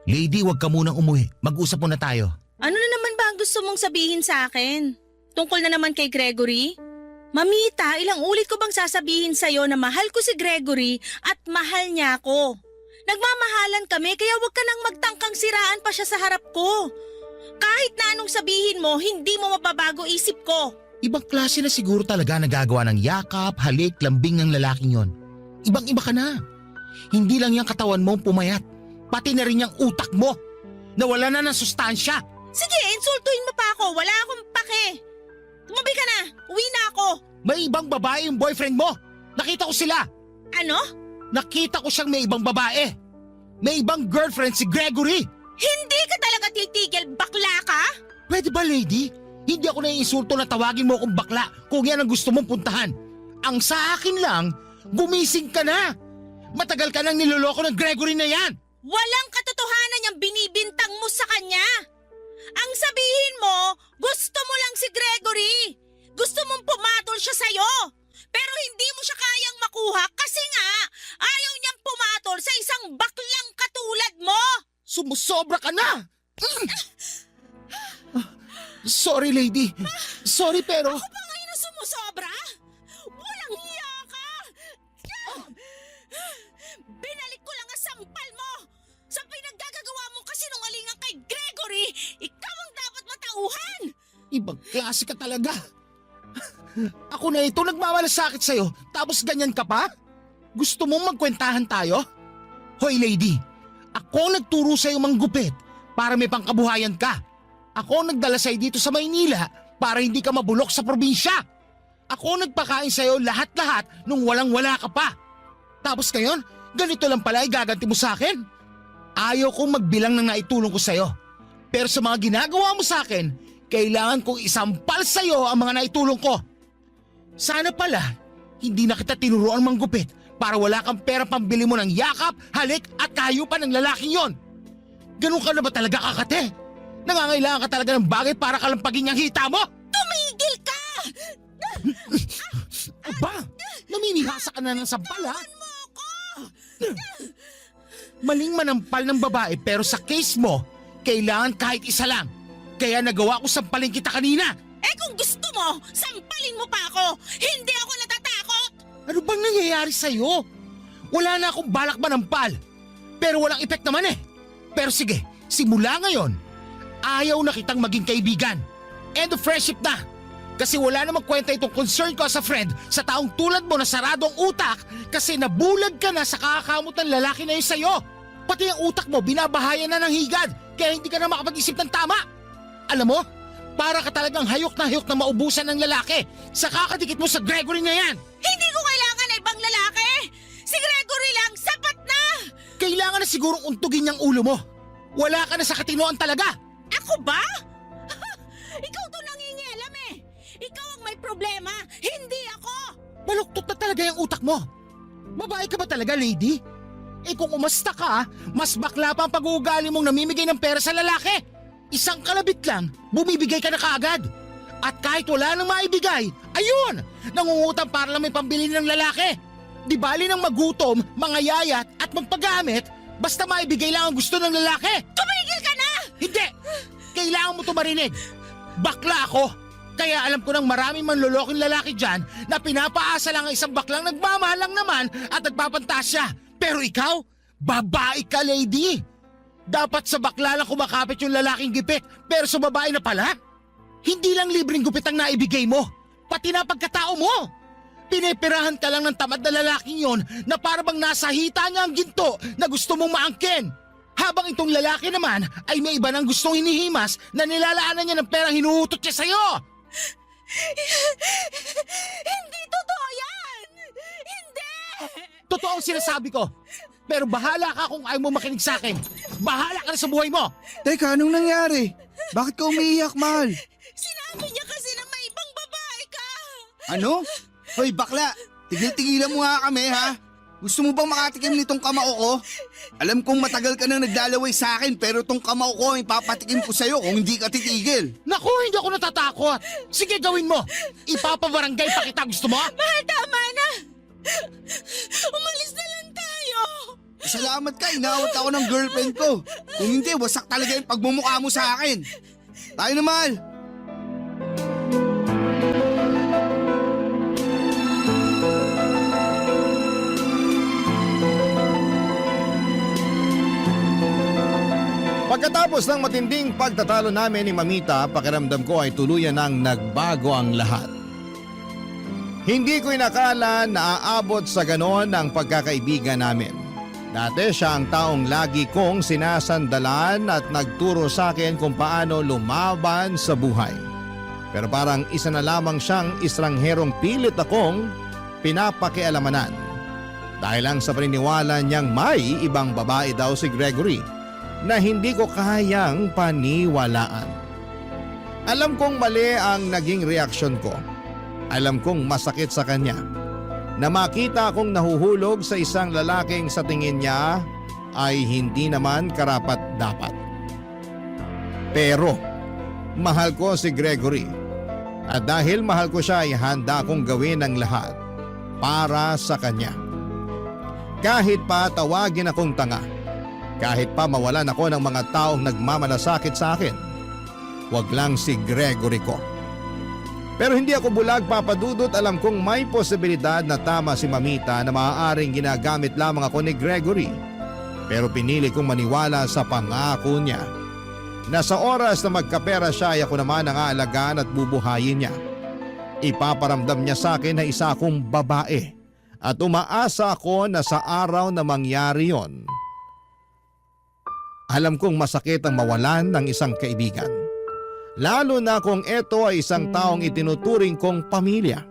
Lady, wag ka munang umuwi. Mag-usap muna tayo. Ano na naman ba ang gusto mong sabihin sa akin? Tungkol na naman kay Gregory? Mamita, ilang ulit ko bang sasabihin sa'yo na mahal ko si Gregory at mahal niya ako? Nagmamahalan kami kaya wag ka nang magtangkang siraan pa siya sa harap ko. Kahit na anong sabihin mo, hindi mo mababago isip ko. Ibang klase na siguro talaga nagagawa ng yakap, halik, lambing ng lalaking yon. Ibang-iba ka na. Hindi lang yung katawan mo ang pumayat. Pati na rin yung utak mo. Nawala na ng sustansya. Sige, insultuhin mo pa ako. Wala akong pake. Tumabi ka na. Uwi na ako. May ibang babae yung boyfriend mo. Nakita ko sila. Ano? Nakita ko siyang may ibang babae. May ibang girlfriend si Gregory. Hindi ka talaga titigil, bakla ka? Pwede ba, lady? Hindi ako naiinsulto na tawagin mo akong bakla kung yan ang gusto mong puntahan. Ang sa akin lang, gumising ka na. Matagal ka nang niloloko ng Gregory na yan. Walang katotohanan yung binibintang mo sa kanya. Ang sabihin mo, gusto mo lang si Gregory. Gusto mong pumatol siya sa'yo. Pero hindi mo siya kayang makuha kasi nga ayaw niyang pumatol sa isang baklang katulad mo. Sumusobra ka na! Sorry, lady. Sorry, pero... Ako pa ngayon ang sumusobra? Walang hiya ka! Binalik ko lang ang sampal mo! Sa pinaggagawa mo kasinungalingan kay Gregory, ikaw ang dapat matauhan! Ibang klase ka talaga. Ako na ito nagmamalasakit sa'yo, tapos ganyan ka pa? Gusto mong magkwentahan tayo? Hoy, lady. Ako nagturo sa'yo manggupit para may pangkabuhayan ka. Ako nagdala sa'yo dito sa Maynila para hindi ka mabulok sa probinsya. Ako nagpakain sa'yo lahat-lahat nung walang-wala ka pa. Tapos ngayon, ganito lang pala ay gaganti mo sa akin? Ayaw kong magbilang ng naitulong ko sa'yo. Pero sa mga ginagawa mo sa akin, kailangan kong isampal sa'yo ang mga naitulong ko. Sana pala, hindi na kita tinuruan manggupit para wala kang pera pambili mo ng yakap, halik at kahayupan ng lalaking yon. Ganun ka na ba talaga, kakate? Nangangailangan ka talaga ng bagay para kalampagin niyang hita mo? Tumigil ka! Aba, namimihasa ka na ng sampal, ha? Maling manampal ng babae pero sa case mo, kailangan kahit isa lang. Kaya nagawa ko sampalin kita kanina. Eh kung gusto mo, sampalin mo pa ako! Hindi ako natatakot! Ano bang nangyayari sa'yo? Wala na akong balak manampal. Pero walang epek naman eh. Pero sige, simula ngayon, ayaw na kitang maging kaibigan. End of friendship na. Kasi wala namang kwenta itong concern ko as a friend sa taong tulad mo na sarado ang utak kasi nabulag ka na sa kakakamot ng lalaki na yun sa'yo. Pati ang utak mo binabahayan na ng higad kaya hindi ka na makapag-isip ng tama. Alam mo, para ka talagang hayok na maubusan ng lalaki sa kakadikit mo sa Gregory na yan. Hindi ko kailangan na ibang lalaki! Si Gregory lang, sapat na! Kailangan na sigurong untugin niyang ulo mo. Wala ka na sa katinoan talaga. Ako ba? Ikaw to nangingialam eh! Ikaw ang may problema, hindi ako! Baluktot na talaga yung utak mo. Babae ka ba talaga, lady? Eh kung umasta ka, mas bakla pa ang pag-uugali mong namimigay ng pera sa lalaki. Isang kalabit lang, bumibigay ka na kaagad. At kahit wala nang maibigay, ayun! Nangungutang para lang may pambili ng lalaki. Di bali nang magutom, mangayayat at magpagamit, basta maibigay lang ang gusto ng lalaki. Tumigil ka na! Hindi! Kailangan mo ito marinig. Bakla ako. Kaya alam ko ng maraming manloloking lalaki dyan na pinapaasa lang ang isang baklang nagmamahal lang naman at nagpapantasya. Pero ikaw, babae ka, lady. Dapat sa bakla lang kumakapit yung lalaking gipit, pero sa babae na pala? Hindi lang libreng gupit ang naibigay mo, pati na pagkatao mo. Pinipirahan ka lang ng tamad na lalaking yon na para bang nasa hita niya ang ginto na gusto mong maangkin. Habang itong lalaki naman ay may iba ng gustong hinihimas na nilalaanan niya ng perang hinuhutot niya sa'yo. Hindi totoo yan! Hindi! Totoo ang sinasabi ko. Pero bahala ka kung ayaw mo makinig sa akin. Bahala ka na sa buhay mo. Teka, anong nangyari? Bakit ka umiiyak, mahal? Sinabi niya kasi na may ibang babae ka! Ano? Hoy, bakla! Tigil-tigilan mo nga kami, ha? Gusto mo bang makatikim nitong kamao ko? Alam kong matagal ka nang naglalaway sa akin pero tong kamao ko ang ipapatikim ko sa'yo kung hindi ka titigil. Naku, hindi ako natatakot. Sige, gawin mo. Ipapabarangay pa kita. Gusto mo? Mahal, tama na! Umalis na lang tayo! Salamat ka, inawat ako ng girlfriend ko. Kung hindi, wasak talaga yung pagmumukha mo sa akin. Tayo na, mahal. Pagkatapos ng matinding pagtatalo namin ni Mamita, pakiramdam ko ay tuluyan nang nagbago ang lahat. Hindi ko inakala na aabot sa ganon ang pagkakaibigan namin. Dati siya ang taong lagi kong sinasandalan at nagturo sa akin kung paano lumaban sa buhay. Pero parang isa na lamang siyang estrangherong pilit akong pinapakialamanan. Dahil lang sa paniniwala niyang may ibang babae daw si Gregory na hindi ko kayang paniwalaan. Alam kong mali ang naging reaksyon ko. Alam kong masakit sa kanya na makita akong nahuhulog sa isang lalaking sa tingin niya ay hindi naman karapat-dapat. Pero mahal ko si Gregory at dahil mahal ko siya ay handa akong gawin ang lahat para sa kanya. Kahit pa tawagin akong tanga, kahit pa mawalan ako ng mga taong nagmamalasakit sa akin, wag lang si Gregory ko. Pero hindi ako bulag, Papa Dudut. Alam kong may posibilidad na tama si Mamita na maaaring ginagamit lamang ako ni Gregory. Pero pinili kong maniwala sa pangako niya na sa oras na magkapera siya ay ako naman ang aalagaan at bubuhayin niya. Ipaparamdam niya sa akin na isa akong babae at umaasa ako na sa araw na mangyari yon, alam kong masakit ang mawalan ng isang kaibigan. Lalo na kung ito ay isang taong itinuturing kong pamilya.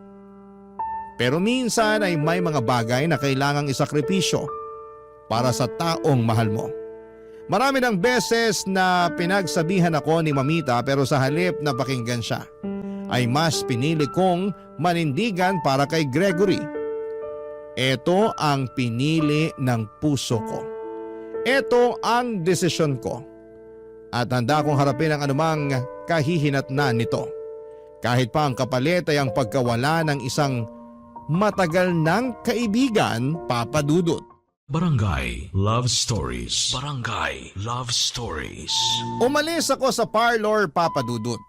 Pero minsan ay may mga bagay na kailangang isakripisyo para sa taong mahal mo. Marami ng beses na pinagsabihan ako ni Mamita pero sa halip na pakinggan siya, ay mas pinili kong manindigan para kay Gregory. Ito ang pinili ng puso ko. Ito ang desisyon ko. At handa kong harapin ang anumang kahihinatnan nito. Kahit pa ang kapalit ay ang pagkawala ng isang matagal ng kaibigan, Papa Dudut. Barangay Love Stories. Barangay Love Stories. Umalis ako sa parlor, Papa Dudut.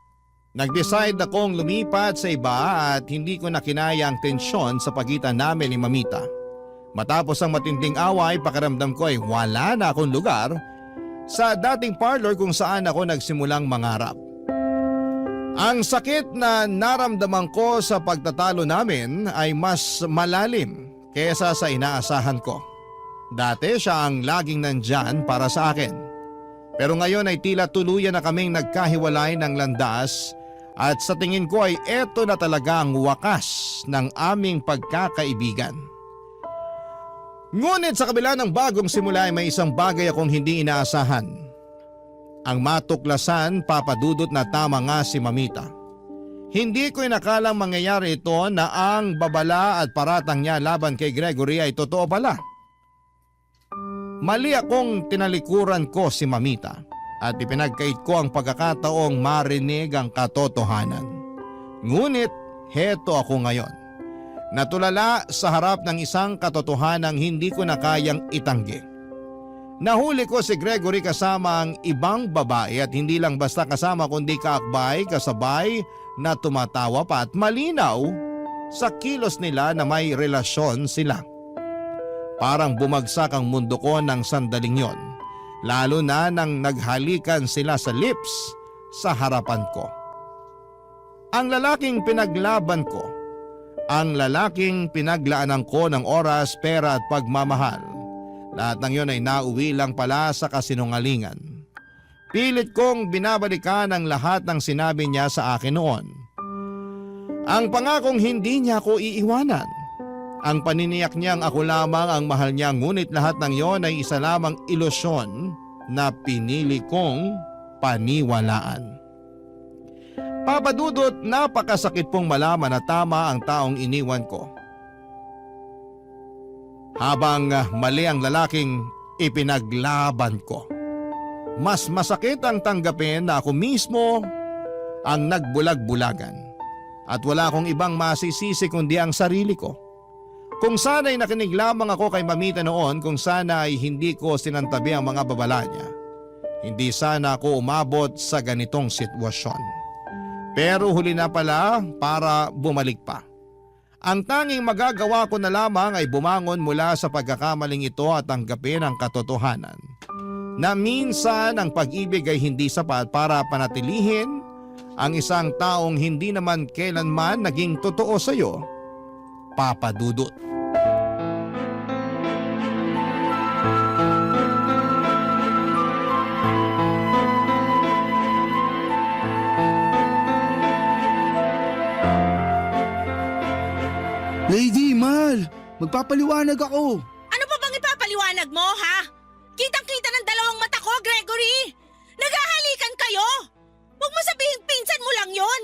Nag-decide akong lumipat sa iba at hindi ko na kinaya ang tensyon sa pagitan namin ni Mamita. Matapos ang matinding away, pakiramdam ko ay wala na akong lugar sa dating parlor kung saan ako nagsimulang mangarap. Ang sakit na naramdaman ko sa pagtatalo namin ay mas malalim kaysa sa inaasahan ko. Dati siya ang laging nandyan para sa akin. Pero ngayon ay tila tuluyan na kaming nagkahiwalay ng landas at sa tingin ko ay eto na talaga ang wakas ng aming pagkakaibigan. Ngunit sa kabila ng bagong simula ay may isang bagay akong hindi inaasahan. Ang matuklasan, Papa Dudut, na tama nga si Mamita. Hindi ko inakalang mangyayari ito na ang babala at paratang niya laban kay Gregory ay totoo pala. Mali akong tinalikuran ko si Mamita at ipinagkait ko ang pagkakataong marinig ang katotohanan. Ngunit heto ako ngayon. Natulala sa harap ng isang katotohanang hindi ko na kayang itanggi. Nahuli ko si Gregory kasama ang ibang babae at hindi lang basta kasama kundi kaakbay, kasabay na tumatawa pa at malinaw sa kilos nila na may relasyon sila. Parang bumagsak ang mundo ko ng sandaling yon, lalo na nang naghalikan sila sa lips sa harapan ko. Ang lalaking pinaglaban ko, ang lalaking pinaglaanan ko ng oras, pera at pagmamahal, lahat ng yon ay nauwi lang pala sa kasinungalingan. Pilit kong binabalikan ang lahat ng sinabi niya sa akin noon. Ang pangakong hindi niya ako iiwanan. Ang paniniyak niyang ako lamang ang mahal niya, ngunit lahat ng yon ay isa lamang ilusyon na pinili kong paniwalaan. Papa Dudut, napakasakit pong malaman na tama ang taong iniwan ko. Habang mali ang lalaking ipinaglaban ko. Mas masakit ang tanggapin na ako mismo ang nagbulag-bulagan. At wala akong ibang masisisi kundi ang sarili ko. Kung sana'y nakinig lamang ako kay Mamita noon, kung sana ay hindi ko sinantabi ang mga babala niya, hindi sana ako umabot sa ganitong sitwasyon. Pero huli na pala para bumalik pa. Ang tanging magagawa ko na lamang ay bumangon mula sa pagkakamaling ito at tanggapin ang katotohanan na minsan ang pag-ibig ay hindi sapat para panatilihin ang isang taong hindi naman kailanman naging totoo sa iyo, Papa Dudut. Lady, mahal, magpapaliwanag ako. Ano pa bang ipapaliwanag mo, ha? Kitang-kita ng dalawang mata ko, Gregory! Naghahalikan kayo! Huwag mo sabihing pinsan mo lang yon.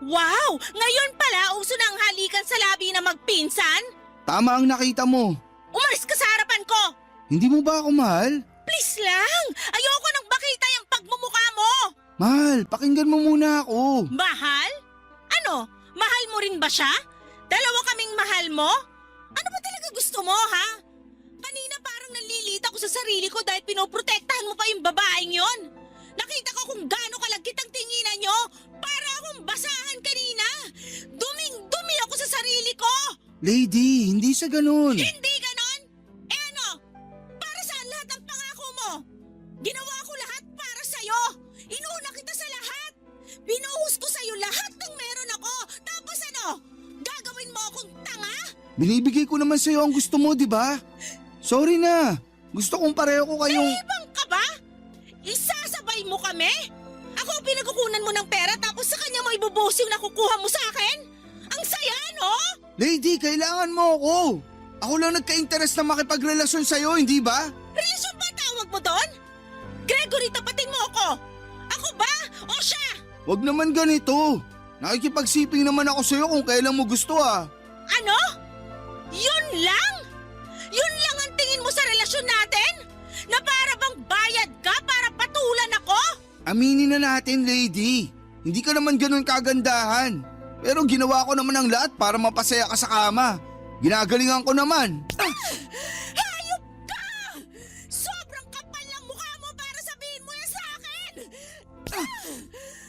Wow! Ngayon pala uso na ang halikan sa labi na magpinsan? Tama ang nakita mo. Umalis ka sa harapan ko! Hindi mo ba ako mahal? Please lang! Ayoko nang makita yung pagmumukha mo! Mahal, pakinggan mo muna ako. Mahal? Ano? Mahal mo rin ba siya? Dalawa kaming mahal mo? Ano ba talaga gusto mo, ha? Kanina parang nalilita ko sa sarili ko dahil pinoprotektahan mo pa yung babaeng yon. Nakita ko kung gaano kalagkit ang tinginan nyo. Para akong basahan kanina. Duming-dumi ako sa sarili ko. Lady, hindi sa ganun. Hindi ganon? Eh ano? Para saan lahat ang pangako mo? Ginawa ko lahat para sa'yo. Inuuna kita sa lahat. Binuhos ko sa'yo lahat ng meron ako. Tapos ano? Gagawin mo akong tanga? Binibigay ko naman sa'yo ang gusto mo, di ba? Sorry na. Gusto kong pareho ko kayong... Ibang ka ba? Isasabay mo kami? Ako ang pinagkukunan mo ng pera tapos sa kanya mo ibubuhos yung nakukuha mo sa akin? Ang saya, no? Lady, kailangan mo ako. Ako lang nagka-interest na makipagrelasyon sa'yo, hindi ba? Relasyon ba tawag mo doon? Gregory, tapatin mo ako. Ako ba o siya? Wag naman ganito. Nakikipagsiping naman ako sa'yo kung kailan mo gusto ah. Ano? Yun lang? Yun lang ang tingin mo sa relasyon natin? Na para bang bayad ka para patulan ako? Aminin na natin, lady. Hindi ka naman ganun kagandahan. Pero ginawa ko naman ang lahat para mapasaya ka sa kama. Ginagalingan ko naman. Hayop ka! Sobrang kapal ng mukha mo para sabihin mo yan sa akin!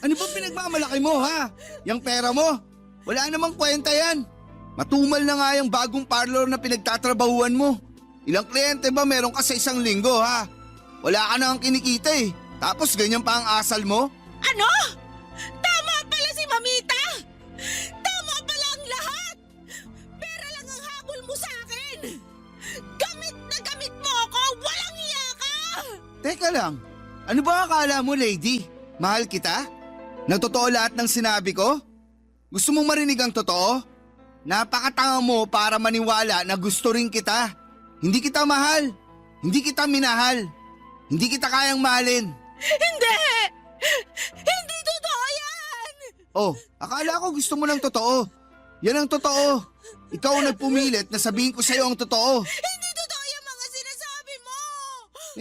Ano ba pinagmamalaki mo ha? Yang pera mo? Wala namang kwenta yan. Matumal na nga yung bagong parlor na pinagtatrabahuan mo. Ilang kliyente ba meron ka sa isang linggo ha? Wala ka na ang kinikita eh. Tapos ganyan pa ang asal mo? Ano? Tama pala si Mamita! Tama pala ang lahat! Pera lang ang habol mo sa akin! Gamit na gamit mo ako! Walang iya ka! Teka lang, ano ba akala mo lady? Mahal kita? Na totoo lahat ng sinabi ko? Gusto mong marinig ang totoo? Napakatanga mo para maniwala na gusto rin kita. Hindi kita mahal. Hindi kita minahal. Hindi kita kayang mahalin. Hindi! Hindi totoo yan! Oh, akala ko gusto mo ng totoo. Yan ang totoo. Ikaw ang nagpumilit na sabihin ko sa'yo ang totoo. Hindi totoo yung mga sinasabi mo!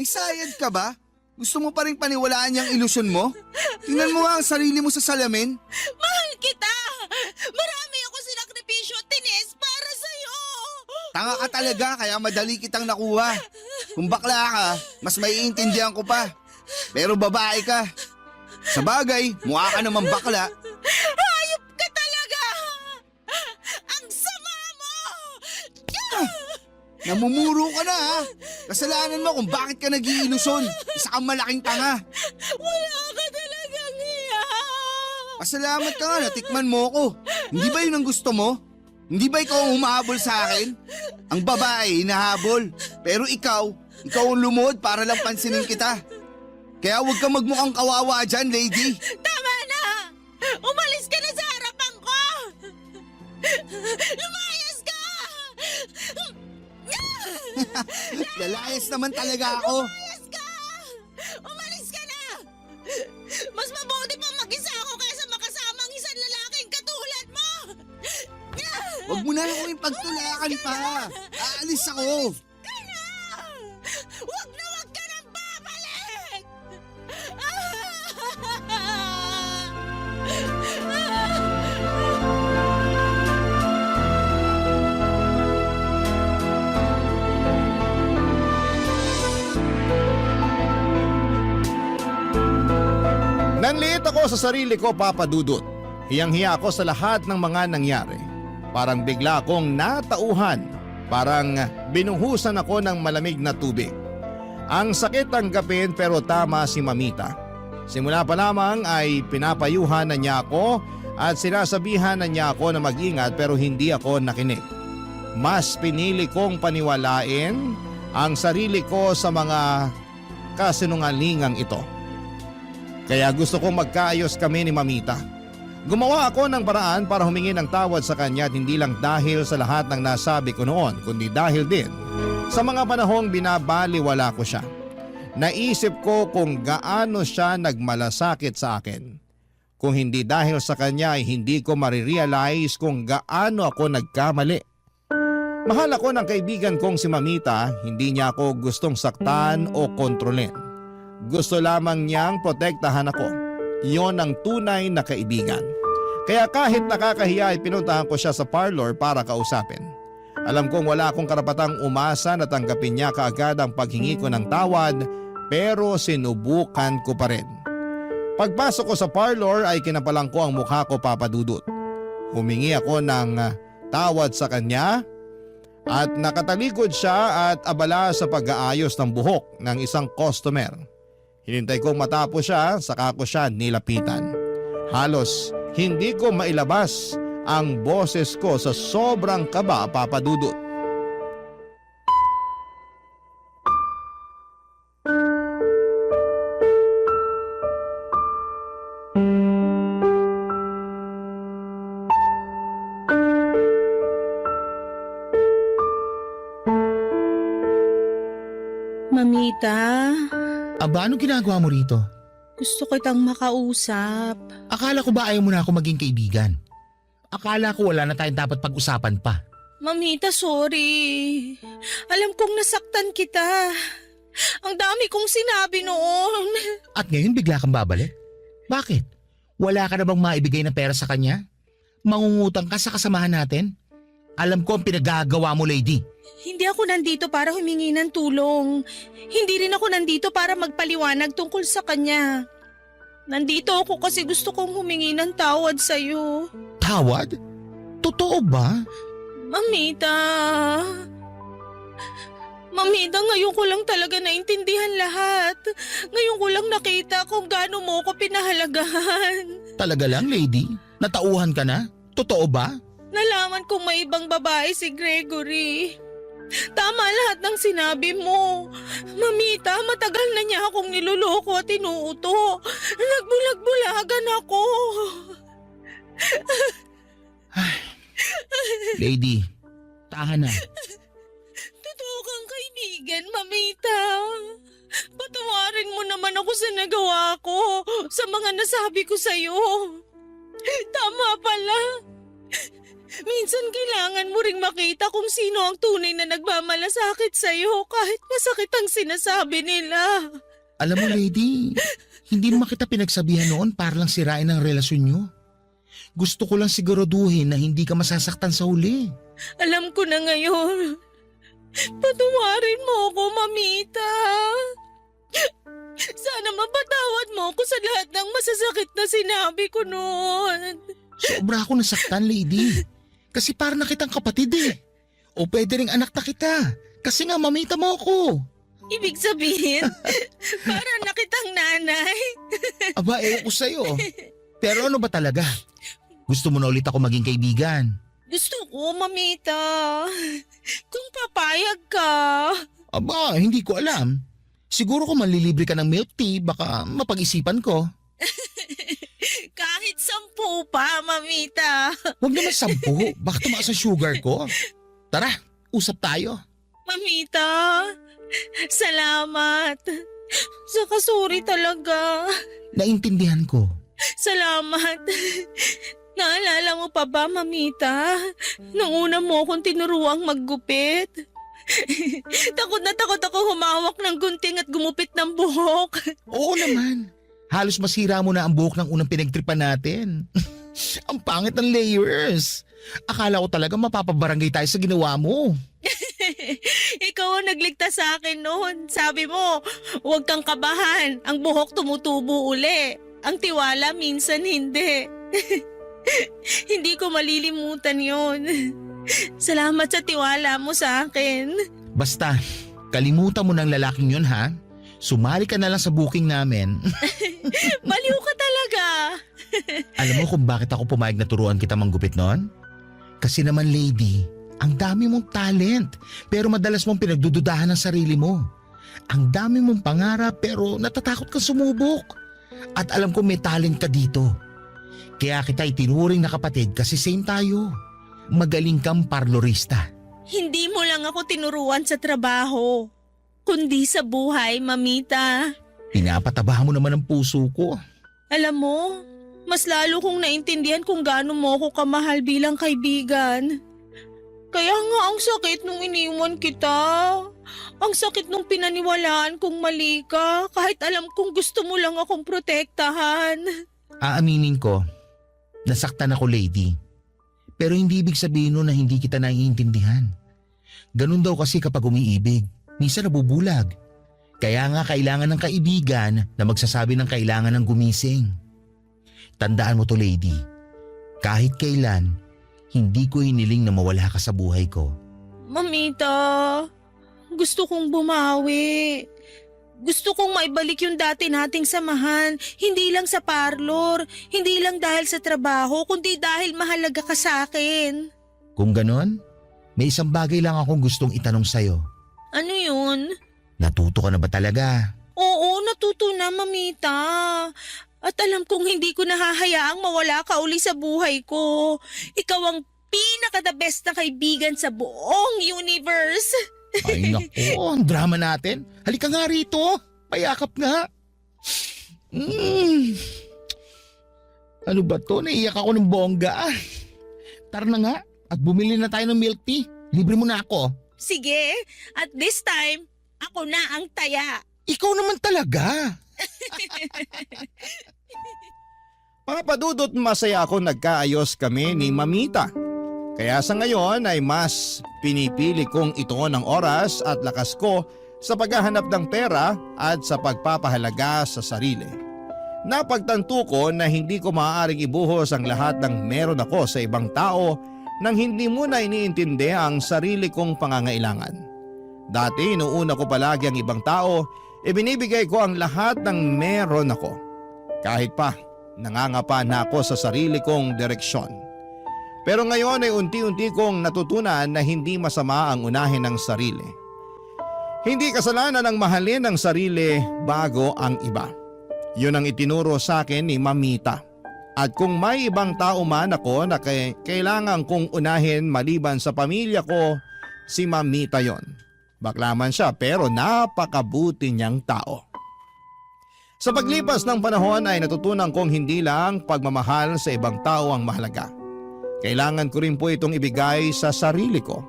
May sayad ka ba? Gusto mo pa rin paniwalaan yung ilusyon mo? Tingnan mo nga ang sarili mo sa salamin. Mahal kita! Marami ako sinakripisyo at tinis para sa'yo! Tanga ka talaga kaya madali kitang nakuha. Kung bakla ka, mas maiintindihan ko pa. Pero babae ka. Sa bagay, mukha ka naman bakla. Hayop ka talaga! Ang sama mo! Namumuro ka na ha. Kasalanan mo kung bakit ka nag-iilusyon. Isa kang malaking tanga. Wala ka talagang iya! Pasalamat ka nga, natikman mo ko. Hindi ba yun ang gusto mo? Hindi ba ikaw ang humahabol sa akin? Ang babae, hinahabol. Pero ikaw ang lumuhod para lang pansinin kita. Kaya huwag kang magmukhang kawawa dyan, lady. Tama na! Umalis ka na sa harapan ko! Lumayas ka! Lalayas naman talaga ako. Lumayas ka! Umalis ka na! Mas mabuti pa mag-isa ako kaysa makasama ang isang lalaking katulad mo! Huwag mo na akong ipagtulakan pa. Aalis ako. Huwag na huwag ka nang babalik! Nanliit ako sa sarili ko, Papa Dudut. Hiyang-hiya ako sa lahat ng mga nangyari. Parang bigla akong natauhan. Parang binuhusan ako ng malamig na tubig. Ang sakit tanggapin pero tama si Mamita. Simula pa lamang ay pinapayuhan na niya ako at sinasabihan na niya ako na mag-ingat pero hindi ako nakinig. Mas pinili kong paniwalain ang sarili ko sa mga kasinungalingang ito. Kaya gusto kong magkaayos kami ni Mamita. Gumawa ako ng paraan para humingi ng tawad sa kanya at hindi lang dahil sa lahat ng nasabi ko noon, kundi dahil din sa mga panahong binabaliwala ko siya. Naisip ko kung gaano siya nagmalasakit sa akin. Kung hindi dahil sa kanya ay hindi ko marirealize kung gaano ako nagkamali. Mahal ako ng kaibigan kong si Mamita, hindi niya ako gustong saktan o kontrolin. Gusto lamang niyang protektahan ako. Iyon ang tunay na kaibigan. Kaya kahit nakakahiya ay pinuntahan ko siya sa parlor para kausapin. Alam kong wala akong karapatang umasa na tanggapin niya kaagad ang paghingi ko ng tawad, pero sinubukan ko pa rin. Pagpasok ko sa parlor ay kinapalang ko ang mukha ko, Papa Dudut. Humingi ako ng tawad sa kanya at nakatalikod siya at abala sa pag-aayos ng buhok ng isang customer. Hinintay kong matapos siya, saka ko siya nilapitan. Halos hindi ko mailabas ang boses ko sa sobrang kaba, Papa Dudut. Mamita, Aba, anong ginagawa mo rito? gusto kitang makausap. Akala ko ba ayaw mo na ako maging kaibigan? Akala ko wala na tayong dapat pag-usapan pa. Mamita, sorry. Alam kong nasaktan kita. Ang dami kong sinabi noon. At ngayon bigla kang babalik? Bakit? Wala ka na bang maibigay na pera sa kanya? Mangungutang ka sa kasamahan natin? Alam ko ang pinagagawa mo, lady. Hindi ako nandito para humingi ng tulong. Hindi rin ako nandito para magpaliwanag tungkol sa kanya. Nandito ako kasi gusto kong humingi ng tawad sa'yo. Tawad? Totoo ba? Mamita. Mamita, ngayon ko lang talaga naintindihan lahat. Ngayon ko lang nakita kung gaano mo ko pinahalagahan. Talaga lang, lady? Natauhan ka na? Totoo ba? Nalaman kong may ibang babae si Gregory. Tama lahat ng sinabi mo. Mamita, matagal na niya akong niloloko at inuuto. Nagbulag-bulagan ako. Lady, tahan na. Totoo kang kaibigan, Mamita. Patawarin mo naman ako sa nagawa ko, sa mga nasabi ko sa'yo. Tama pala. Minsan kailangan mo ring makita kung sino ang tunay na nagmamalasakit sa'yo kahit masakit ang sinasabi nila. Alam mo, lady, hindi naman kita pinagsabihan noon para lang sirain ang relasyon nyo. Gusto ko lang siguraduhin na hindi ka masasaktan sa huli. Alam ko na ngayon. Patawarin mo ako, Mamita. Sana mapatawad mo ako sa lahat ng masasakit na sinabi ko noon. Sobra ako nasaktan, lady. Kasi para na kitang kapatid eh. O pwede ring anak na kita. Kasi nga mamita mo ako. Ibig sabihin, para na kitang nanay. Aba, ko sa'yo. Pero ano ba talaga? Gusto mo na ulit ako maging kaibigan? Gusto ko, Mamita. Kung papayag ka. Aba, hindi ko alam. Siguro kung manlilibre ka ng milk tea, baka mapag-isipan ko. Kahit 10 10 pa, mamita. Huwag naman 10, baka tumaas ang sugar ko. Tara, usap tayo. Mamita, salamat. Saka sorry talaga. Naintindihan ko. Salamat. Naalala mo pa ba, mamita? Nung una mo akong tinuruang maggupit. Takot na takot ako humawak ng gunting at gumupit ng buhok. Oo naman. Halos masira mo na ang buhok ng unang pinagtripan natin. Ang pangit ng layers. Akala ko talaga mapapabarangay tayo sa ginawa mo. Ikaw ang nagligtas sa akin noon. Sabi mo, huwag kang kabahan. Ang buhok tumutubo uli. Ang tiwala minsan hindi. Hindi ko malilimutan yon. Salamat sa tiwala mo sa akin. Basta, kalimutan mo ng lalaking yun ha. Sumali ka na lang sa booking namin. Baliw ka talaga. Alam mo kung bakit ako pumayag na turuan kita manggupit noon? Kasi naman lady, ang dami mong talent pero madalas mong pinagdududahan ng sarili mo. Ang dami mong pangarap pero natatakot kang sumubok. At alam ko may talent ka dito. Kaya kita itinuring na kapatid kasi same tayo. Magaling kang parlorista. Hindi mo lang ako tinuruan sa trabaho, kundi sa buhay, mamita. Pinapatabahan mo naman ang puso ko. Alam mo, mas lalo kong naintindihan kung gaano mo ako kamahal bilang kaibigan. Kaya nga ang sakit nung iniwan kita. Ang sakit nung pinaniwalaan kong mali ka kahit alam kong gusto mo lang akong protektahan. Aaminin ko, nasaktan ako lady. Pero hindi ibig sabihin nun na hindi kita naiintindihan. Ganun daw kasi kapag umiibig, minsan nabubulag. Kaya nga kailangan ng kaibigan na magsasabi ng kailangan ng gumising. Tandaan mo to lady, kahit kailan, hindi ko hiniling na mawala ka sa buhay ko. Mamita, gusto kong bumawi. Gusto kong maibalik yung dati nating samahan, hindi lang sa parlor, hindi lang dahil sa trabaho, kundi dahil mahalaga ka sa akin. Kung ganon, may isang bagay lang akong gustong itanong sa'yo. Ano yun? Natuto ka na ba talaga? Oo, natuto na, mamita. At alam kong hindi ko nahahayaang mawala ka uli sa buhay ko. Ikaw ang pinaka-the best na kaibigan sa buong universe. Ay nako, ang drama natin. Halika nga rito, payakap nga. Ano ba to? Naiyak ako ng bongga. Tara na nga at bumili na tayo ng milk tea. Libre mo na ako. Sige, at this time, ako na ang taya. Ikaw naman talaga. Papadudot masaya ako nagkaayos kami ni Mamita. Kaya sa ngayon ay mas pinipili kong ituon ang oras at lakas ko sa paghahanap ng pera at sa pagpapahalaga sa sarili. Napagtanto ko na hindi ko maaaring ibuhos ang lahat ng meron ako sa ibang tao nang hindi muna iniintindi ang sarili kong pangangailangan. Dati inuuna ko palagi ang ibang tao, ibinibigay ko ang lahat ng meron ako. Kahit pa nangangapa na ako sa sarili kong direksyon. Pero ngayon ay unti-unti kong natutunan na hindi masama ang unahin ng sarili. Hindi kasalanan ang mahalin ang sarili bago ang iba. Yun ang itinuro sa akin ni Mamita. At kung may ibang tao man ako na kailangan kong unahin maliban sa pamilya ko, si Mamita yon. Bakla man siya pero napakabuti niyang tao. Sa paglipas ng panahon ay natutunan kong hindi lang pagmamahal sa ibang tao ang mahalaga. Kailangan ko rin po itong ibigay sa sarili ko.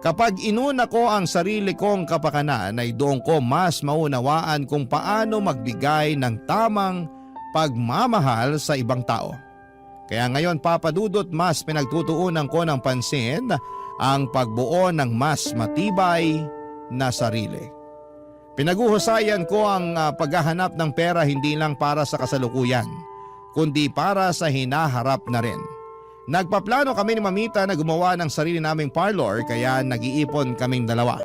Kapag inuna ko ang sarili kong kapakanan ay doon ko mas maunawaan kung paano magbigay ng tamang pagmamahal sa ibang tao. Kaya ngayon papadudot mas pinagtutuunan ko ng pansin ang pagbuo ng mas matibay na sarili. Pinaguhusayan ko ang paghahanap ng pera hindi lang para sa kasalukuyan, kundi para sa hinaharap na rin. Nagpaplano kami ni Mamita na gumawa ng sarili naming parlor kaya nag-iipon kaming dalawa.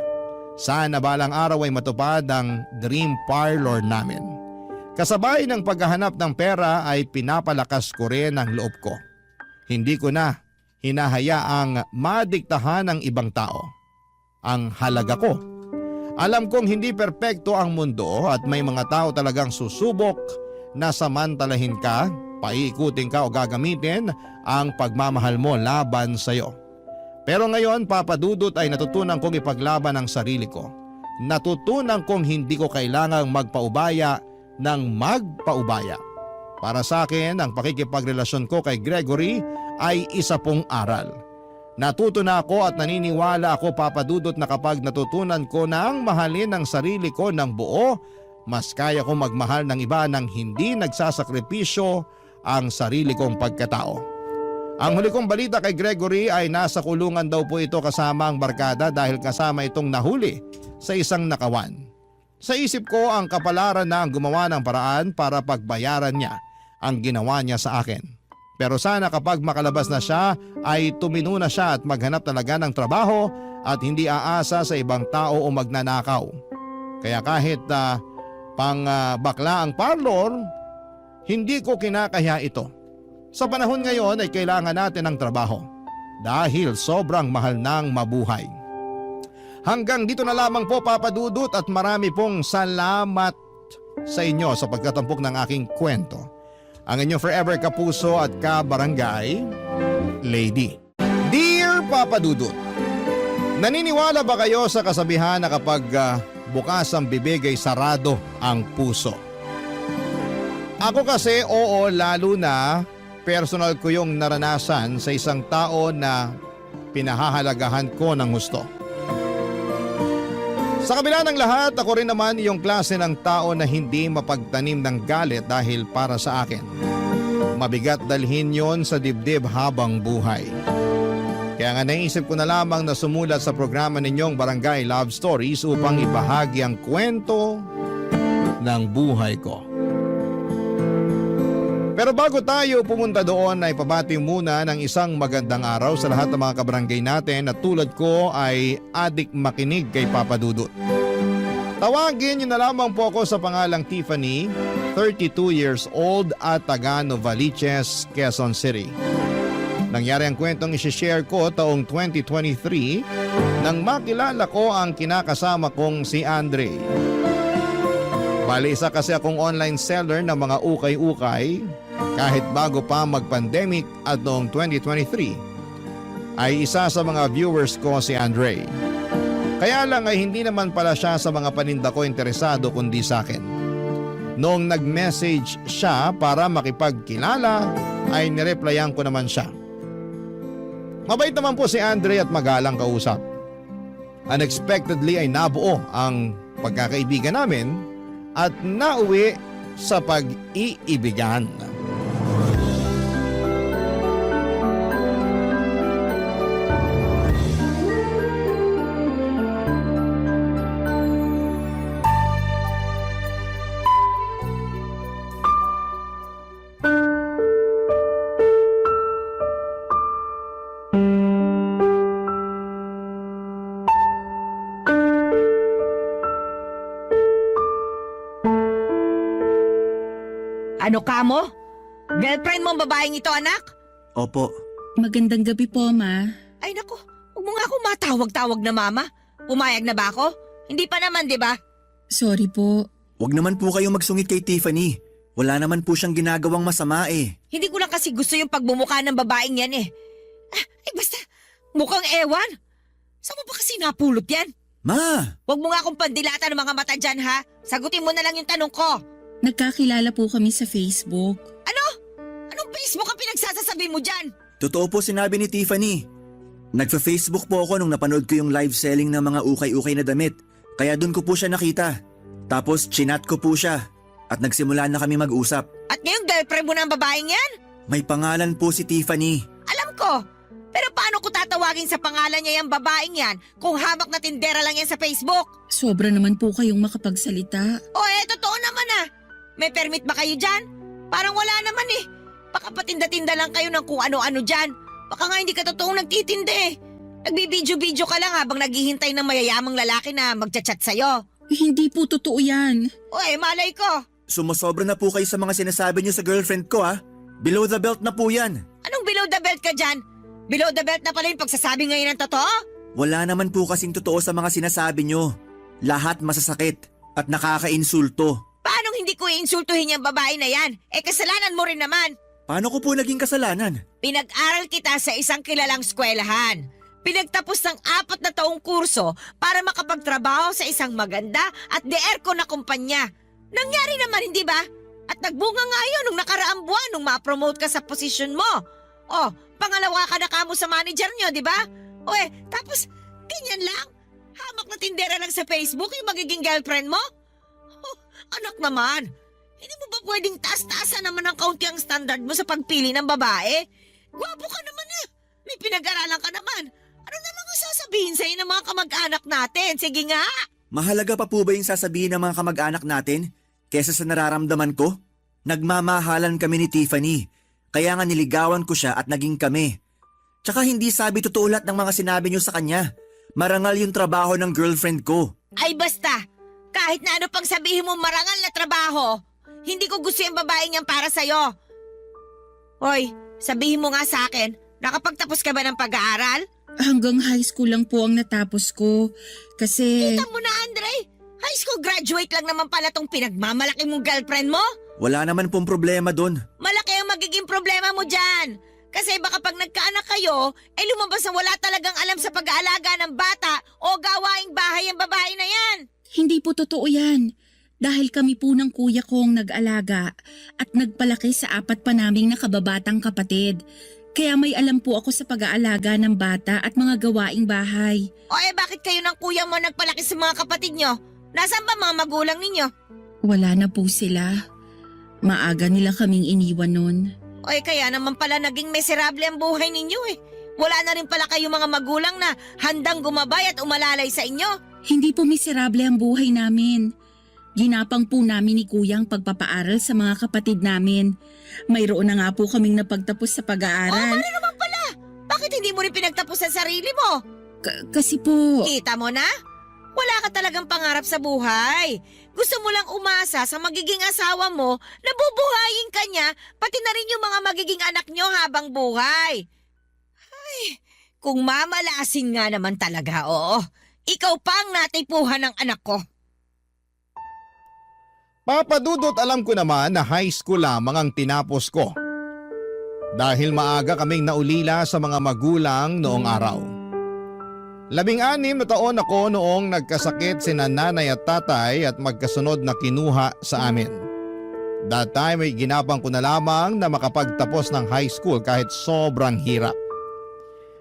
Sana balang araw ay matupad ang dream parlor namin. Kasabay ng paghahanap ng pera ay pinapalakas ko rin ang loob ko. Hindi ko na hinahayaang madiktahan ng ibang tao ang halaga ko. Alam kong hindi perpekto ang mundo at may mga tao talagang susubok na samantalahin ka paikutin ka o gagamitin ang pagmamahal mo laban sa'yo. Pero ngayon, Papa Dudut, ay natutunan kong ipaglaban ang sarili ko. Natutunan kong hindi ko kailangang magpaubaya ng magpaubaya. Para sa akin, ang pakikipagrelasyon ko kay Gregory ay isa pong aral. Natuto na ako at naniniwala ako, Papa Dudut, na kapag natutunan ko ng mahalin ang sarili ko ng buo, mas kaya kong magmahal ng iba nang hindi nagsasakripisyo ang sarili kong pagkatao. Ang huli kong balita kay Gregory ay nasa kulungan daw po ito kasama ang barkada dahil kasama itong nahuli sa isang nakawan. Sa isip ko, ang kapalaran na ang gumawa ng paraan para pagbayaran niya ang ginawa niya sa akin. Pero sana kapag makalabas na siya ay tumino na siya at maghanap talaga ng trabaho at hindi aasa sa ibang tao o magnanakaw. Kaya kahit bakla ang parlor, hindi ko kinakaya ito. Sa panahon ngayon ay kailangan natin ng trabaho dahil sobrang mahal ng mabuhay. Hanggang dito na lamang po, Papa Dudut, at marami pong salamat sa inyo sa pagtatampok ng aking kwento. Ang inyong forever kapuso at kabarangay lady. Dear Papa Dudut, naniniwala ba kayo sa kasabihan na kapag bukas ang bibig ay sarado ang puso? Ako kasi oo, lalo na personal ko yung naranasan sa isang tao na pinahahalagahan ko ng husto. Sa kabila ng lahat, ako rin naman yung klase ng tao na hindi mapagtanim ng galit dahil para sa akin. Mabigat dalhin yon sa dibdib habang buhay. Kaya nga naisip ko na lamang na sumulat sa programa ninyong Barangay Love Stories upang ibahagi ang kwento ng buhay ko. Pero bago tayo pumunta doon ay pabati muna ng isang magandang araw sa lahat ng mga kabarangay natin na tulad ko ay adik makinig kay Papa Dudut. Tawagin niyo na lamang po ako sa pangalang Tiffany, 32 years old at taga Novaliches, Quezon City. Nangyari ang kwentong isishare ko taong 2023 nang makilala ko ang kinakasama kong si Andre. Bali, isa kasi akong online seller ng mga ukay-ukay kahit bago pa mag-pandemic at noong 2023 ay isa sa mga viewers ko si Andre. Kaya lang ay hindi naman pala siya sa mga paninda ko interesado kundi sa akin. Noong nag-message siya para makipagkilala ay nireplyan ko naman siya. Mabait naman po si Andre at magalang kausap. Unexpectedly ay nabuo ang pagkakaibigan namin at nauwi sa pag-iibigan. Ano ka mo? Girlfriend mo ang babaeng ito, anak? Opo. Magandang gabi po, Ma. Ay nako, huwag mo nga ako matawag-tawag na mama. Pumayag na ba ako? Hindi pa naman, di ba? Sorry po. Huwag naman po kayong magsungit kay Tiffany. Wala naman po siyang ginagawang masama eh. Hindi ko lang kasi gusto yung pagmumukha ng babaeng yan eh. Basta, mukhang ewan. Saan mo ba kasi napulot yan? Ma! Huwag mo nga akong pandilata ng mga mata dyan, ha? Sagutin mo na lang yung tanong ko. Nagkakilala po kami sa Facebook. Anong Facebook ang pinagsasasabi mo dyan? Totoo po sinabi ni Tiffany. Nagfa-Facebook po ako nung napanood ko yung live selling ng mga ukay-ukay na damit. Kaya dun ko po siya nakita. Tapos chinat ko po siya. At nagsimula na kami mag-usap. At ngayong girlfriend mo na ang babaeng yan? May pangalan po si Tiffany. Alam ko. Pero paano ko tatawagin sa pangalan niya yung babaeng yan kung hamak na tindera lang yan sa Facebook? Sobra naman po kayong makapagsalita. Totoo naman ah. May permit ba kayo dyan? Parang wala naman eh. Baka patinda-tinda lang kayo ng kung ano-ano dyan. Baka nga hindi ka totoong nagtitinda eh. Nagbibidyo-bidyo ka lang habang naghihintay ng mayayamang lalaki na magchat-chat sa'yo. Hindi po totoo yan. Malay ko. Sumusobra na po kayo sa mga sinasabi niyo sa girlfriend ko ha. Below the belt na po yan. Anong below the belt ka dyan? Below the belt na pala yung pagsasabi ngayon ng totoo? Wala naman po kasing totoo sa mga sinasabi niyo. Lahat masasakit at nakakainsulto. Paanong hindi ko iinsultuhin yung babae na yan? Kasalanan mo rin naman. Paano ko po naging kasalanan? Pinag-aral kita sa isang kilalang eskwelahan. Pinagtapos ng 4 na taong kurso para makapagtrabaho sa isang maganda at de-aircon na kumpanya. Nangyari naman, hindi ba? At nagbunga nga yun nung nakaraang buwan nung ma-promote ka sa posisyon mo. Oh, pangalawa ka na kamo sa manager nyo, di ba? Tapos, ganyan lang. Hamak na tindera lang sa Facebook yung magiging girlfriend mo? Oh, anak naman, hindi mo ba pwedeng taas-taasan naman ng kaunti ang standard mo sa pagpili ng babae? Gwapo ka naman eh. May pinag-aralan ka naman. Ano naman ang sasabihin sa'yo ng mga kamag-anak natin? Sige nga. Mahalaga pa po ba yung sasabihin ng mga kamag-anak natin kesa sa nararamdaman ko? Nagmamahalan kami ni Tiffany. Kaya nga niligawan ko siya at naging kami. Tsaka hindi sabi totoo lahat ng mga sinabi niyo sa kanya. Marangal yung trabaho ng girlfriend ko. Ay basta, kahit na ano pang sabihin mo marangal na trabaho, hindi ko gusto yung babaeng yan para sa'yo. Hoy, sabihin mo nga sa akin, nakapagtapos ka ba ng pag-aaral? Hanggang high school lang po ang natapos ko. Kasi... Kita mo na, Andre. High school graduate lang naman pala tong pinagmamalaki mong girlfriend mo. Wala naman pong problema doon. Malaki ang magiging problema mo dyan. Kasi baka pag nagkaanak kayo, lumabas na wala talagang alam sa pag-aalaga ng bata o gawaing bahay ang babae na yan. hindi po totoo yan. Dahil kami po ng kuya ko ang nag-alaga at nagpalaki sa 4 pa naming nakababatang kapatid. Kaya may alam po ako sa pag-aalaga ng bata at mga gawaing bahay. Bakit kayo ng kuya mo nagpalaki sa mga kapatid nyo? Nasaan ba mga magulang ninyo? Wala na po sila. Maaga nila kaming iniwan nun. Kaya naman pala naging miserable ang buhay ninyo eh. Wala na rin pala kayong mga magulang na handang gumabay at umalalay sa inyo. Hindi po miserable ang buhay namin. Ginapang po namin ni kuya ang pagpapaaral sa mga kapatid namin. Mayroon na nga po kaming napagtapos sa pag-aaral. Ano naman pala? Bakit hindi mo rin pinagtapos sa sarili mo? Kasi po... Kita mo na? Wala ka talagang pangarap sa buhay. Gusto mo lang umasa sa magiging asawa mo na bubuhayin ka niya, pati na rin yung mga magiging anak nyo habang buhay. Ay, kung mamalasin nga naman talaga, oo. Ikaw pa ang natipuhan ng anak ko. Papadudot, alam ko naman na high school lamang ang tinapos ko. Dahil maaga kaming naulila sa mga magulang noong araw. 16 na taon ako noong nagkasakit sina nanay at tatay at magkasunod na kinuha sa amin. That time ay ginapang ko na lamang na makapagtapos ng high school kahit sobrang hirap.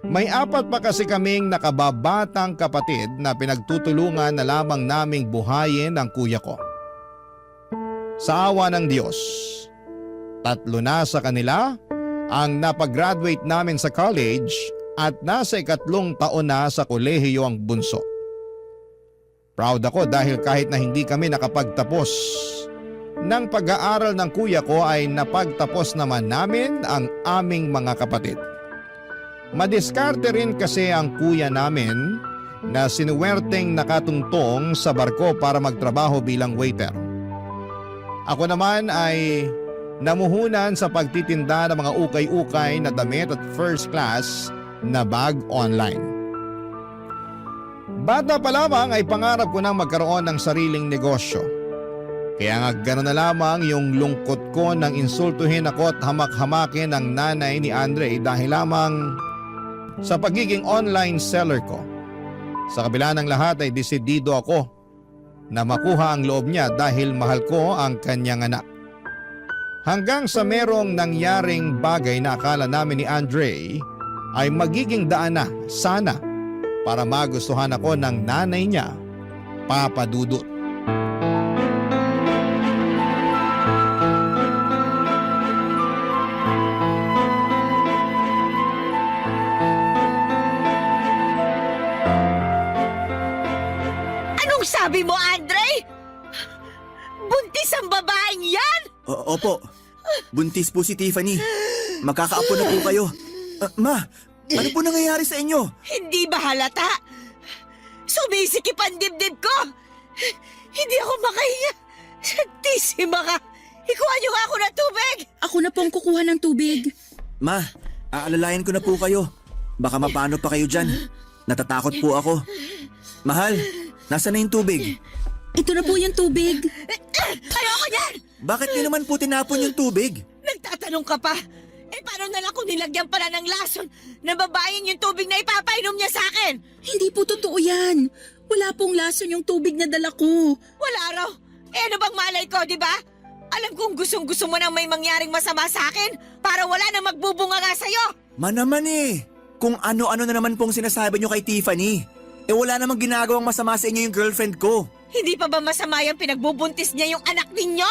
May 4 pa kasi kaming nakababatang kapatid na pinagtutulungan na lamang naming buhayin ang kuya ko. Sa awa ng Diyos, 3 na sa kanila ang napag-graduate namin sa college at nasa 3 taon na sa kolehiyo ang bunso. Proud ako dahil kahit na hindi kami nakapagtapos ng pag-aaral ng kuya ko ay napagtapos naman namin ang aming mga kapatid. Madiskarte rin kasi ang kuya namin na sinuwerteng nakatungtong sa barko para magtrabaho bilang waiter. Ako naman ay namuhunan sa pagtitinda ng mga ukay-ukay na damit at first class na bag online. Bata pa lamang ay pangarap ko nang magkaroon ng sariling negosyo. Kaya nga gano'n na lamang yung lungkot ko nang insultuhin ako at hamak-hamakin ng nanay ni Andre dahil lamang sa pagiging online seller ko. Sa kabila ng lahat ay desidido ako na makuha ang loob niya dahil mahal ko ang kanyang anak. Hanggang sa merong nangyaring bagay na akala namin ni Andre ay magiging daan na sana para magustuhan ako ng nanay niya, Papa Dudut. Anong sabi mo, Andre? Buntis ang babaeng yan? Opo, buntis po si Tiffany. Makakaapo na po kayo. Ma, ano po nangyayari sa inyo? Hindi ba halata? Sumisikip ang dibdib ko. Hindi ako makahinga. Santisima ka. Ikuha niyo nga ako ng tubig. Ako na po ang kukuha ng tubig. Ma, aalalayan ko na po kayo. Baka mapano pa kayo dyan. Natatakot po ako. Mahal, nasa na yung tubig? Ito na po yung tubig. Ayoko yan. Bakit niyo naman po tinapon yung tubig? Nagtatanong Magtatanong ka pa? Eh paano na lang kung nilagyan pala ng lason na babaeng yung tubig na ipapainom niya sa akin? Hindi po totoo yan. Wala pong lason yung tubig na dala ko. Wala raw. Eh ano bang malay ko, di ba? Alam kong gustong-gusto mo nang may mangyaring masama sa akin para wala na magbubunga nga sa'yo. Manaman eh. Kung ano-ano na naman pong sinasabi nyo kay Tiffany. Eh wala namang ginagawang masama sa inyo yung girlfriend ko. Hindi pa ba masama yung pinagbubuntis niya yung anak ninyo?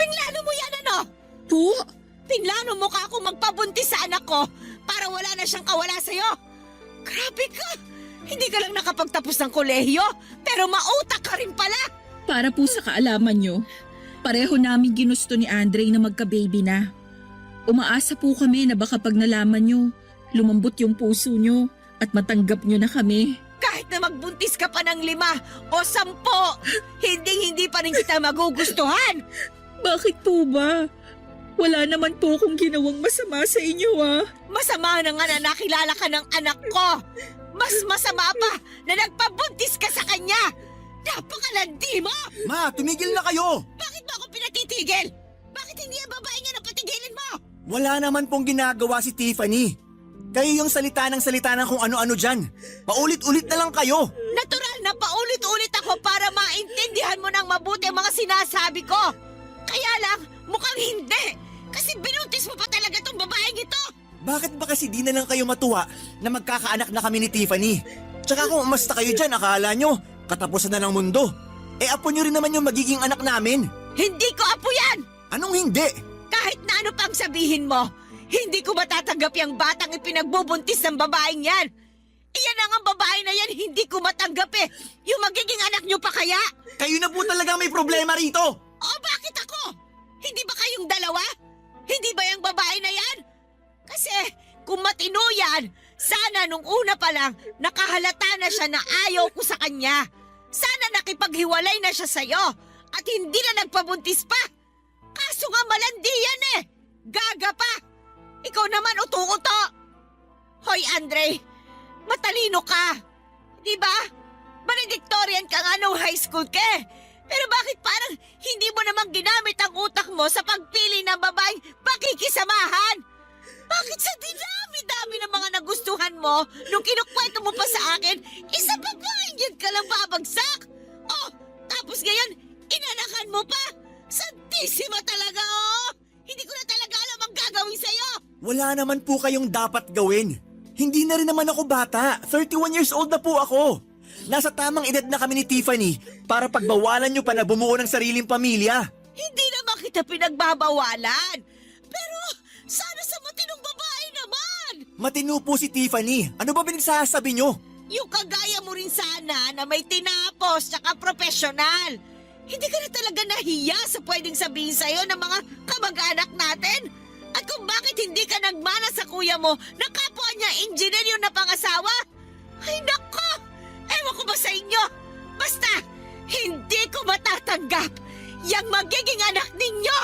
Pinlano mo yan ano? Po? Pinlano mo ka akong magpabuntis sa anak ko para wala na siyang kawala sa'yo. Grabe ka! Hindi ka lang nakapagtapos ng kolehiyo, pero mautak ka rin pala! Para po sa kaalaman nyo, pareho namin ginusto ni Andre na magka-baby na. Umaasa po kami na baka pag nalaman nyo, lumambot yung puso nyo at matanggap nyo na kami. Kahit na magbuntis ka pa ng 5 o 10, hindi pa rin kita magugustuhan! Bakit po ba? Wala naman po akong ginawang masama sa inyo Masama na nga na nakilala ka ng anak ko! Mas masama pa na nagpabuntis ka sa kanya! Napakalandi mo! Ma, tumigil na kayo! Bakit mo ako pinatitigil? Bakit hindi ang babae niya na patigilin mo? Wala naman pong ginagawa si Tiffany. Kayo yung salita ng kung ano-ano dyan. Paulit-ulit na lang kayo. Natural na paulit-ulit ako para maintindihan mo ng mabuti ang mga sinasabi ko. Kaya lang, mukhang hindi. Kasi binuntis mo pa talaga tong babaeng ito. Bakit ba kasi di na lang kayo matuwa na magkakaanak na kami ni Tiffany? Tsaka kung umasta kayo dyan, akala nyo, katapusan na ng mundo. Eh apo nyo rin naman yung magiging anak namin. Hindi ko apo yan! Anong hindi? Kahit na ano pang sabihin mo, hindi ko matatanggap yung batang ipinagbubuntis ng babaeng yan. Iyan na nga babae na yan, hindi ko matanggap eh. Yung magiging anak nyo pa kaya? Kayo na po talaga may problema rito. O bakit ako? Hindi ba kayong dalawa? Hindi ba yung babae na yan? Kasi kung matino yan, sana nung una pa lang nakahalata na siya na ayaw ko sa kanya. Sana nakipaghiwalay na siya sa'yo at hindi na nagpabuntis pa. Kaso nga malandi yan eh. Gaga pa. Ikaw naman uto-uto. Hoy Andre, matalino ka. Di ba? Valedictorian ka nga nung high school ka eh. Pero bakit parang hindi mo namang ginamit ang utak mo sa pagpili ng babaeng pakikisamahan? Bakit sa dinami-dami ng mga nagustuhan mo nung kinukwento mo pa sa akin, isa babaeng yan ka lang babagsak? Oh, tapos ngayon, inanakan mo pa? Santisima talaga, oh! Hindi ko na talaga alam ang gagawin sa'yo! Wala naman po kayong dapat gawin. Hindi na rin naman ako bata. 31 years old na po ako. Nasa tamang edad na kami ni Tiffany para pagbawalan nyo pa na bumuo ng sariling pamilya. Hindi naman kita pinagbabawalan. Pero sana sa matinong babae naman. Matino po si Tiffany. Ano ba pinagsasabi nyo? Yung kagaya mo rin sana na may tinapos tsaka profesional. Hindi ka na talaga nahiya sa pwedeng sabihin sa'yo ng mga kamag-anak natin? At kung bakit hindi ka nagmana sa kuya mo na kapwa niya engineer yung napangasawa? Ay nako! Ewan ko ba sa inyo? Basta, hindi ko matatanggap yung magiging anak ninyo!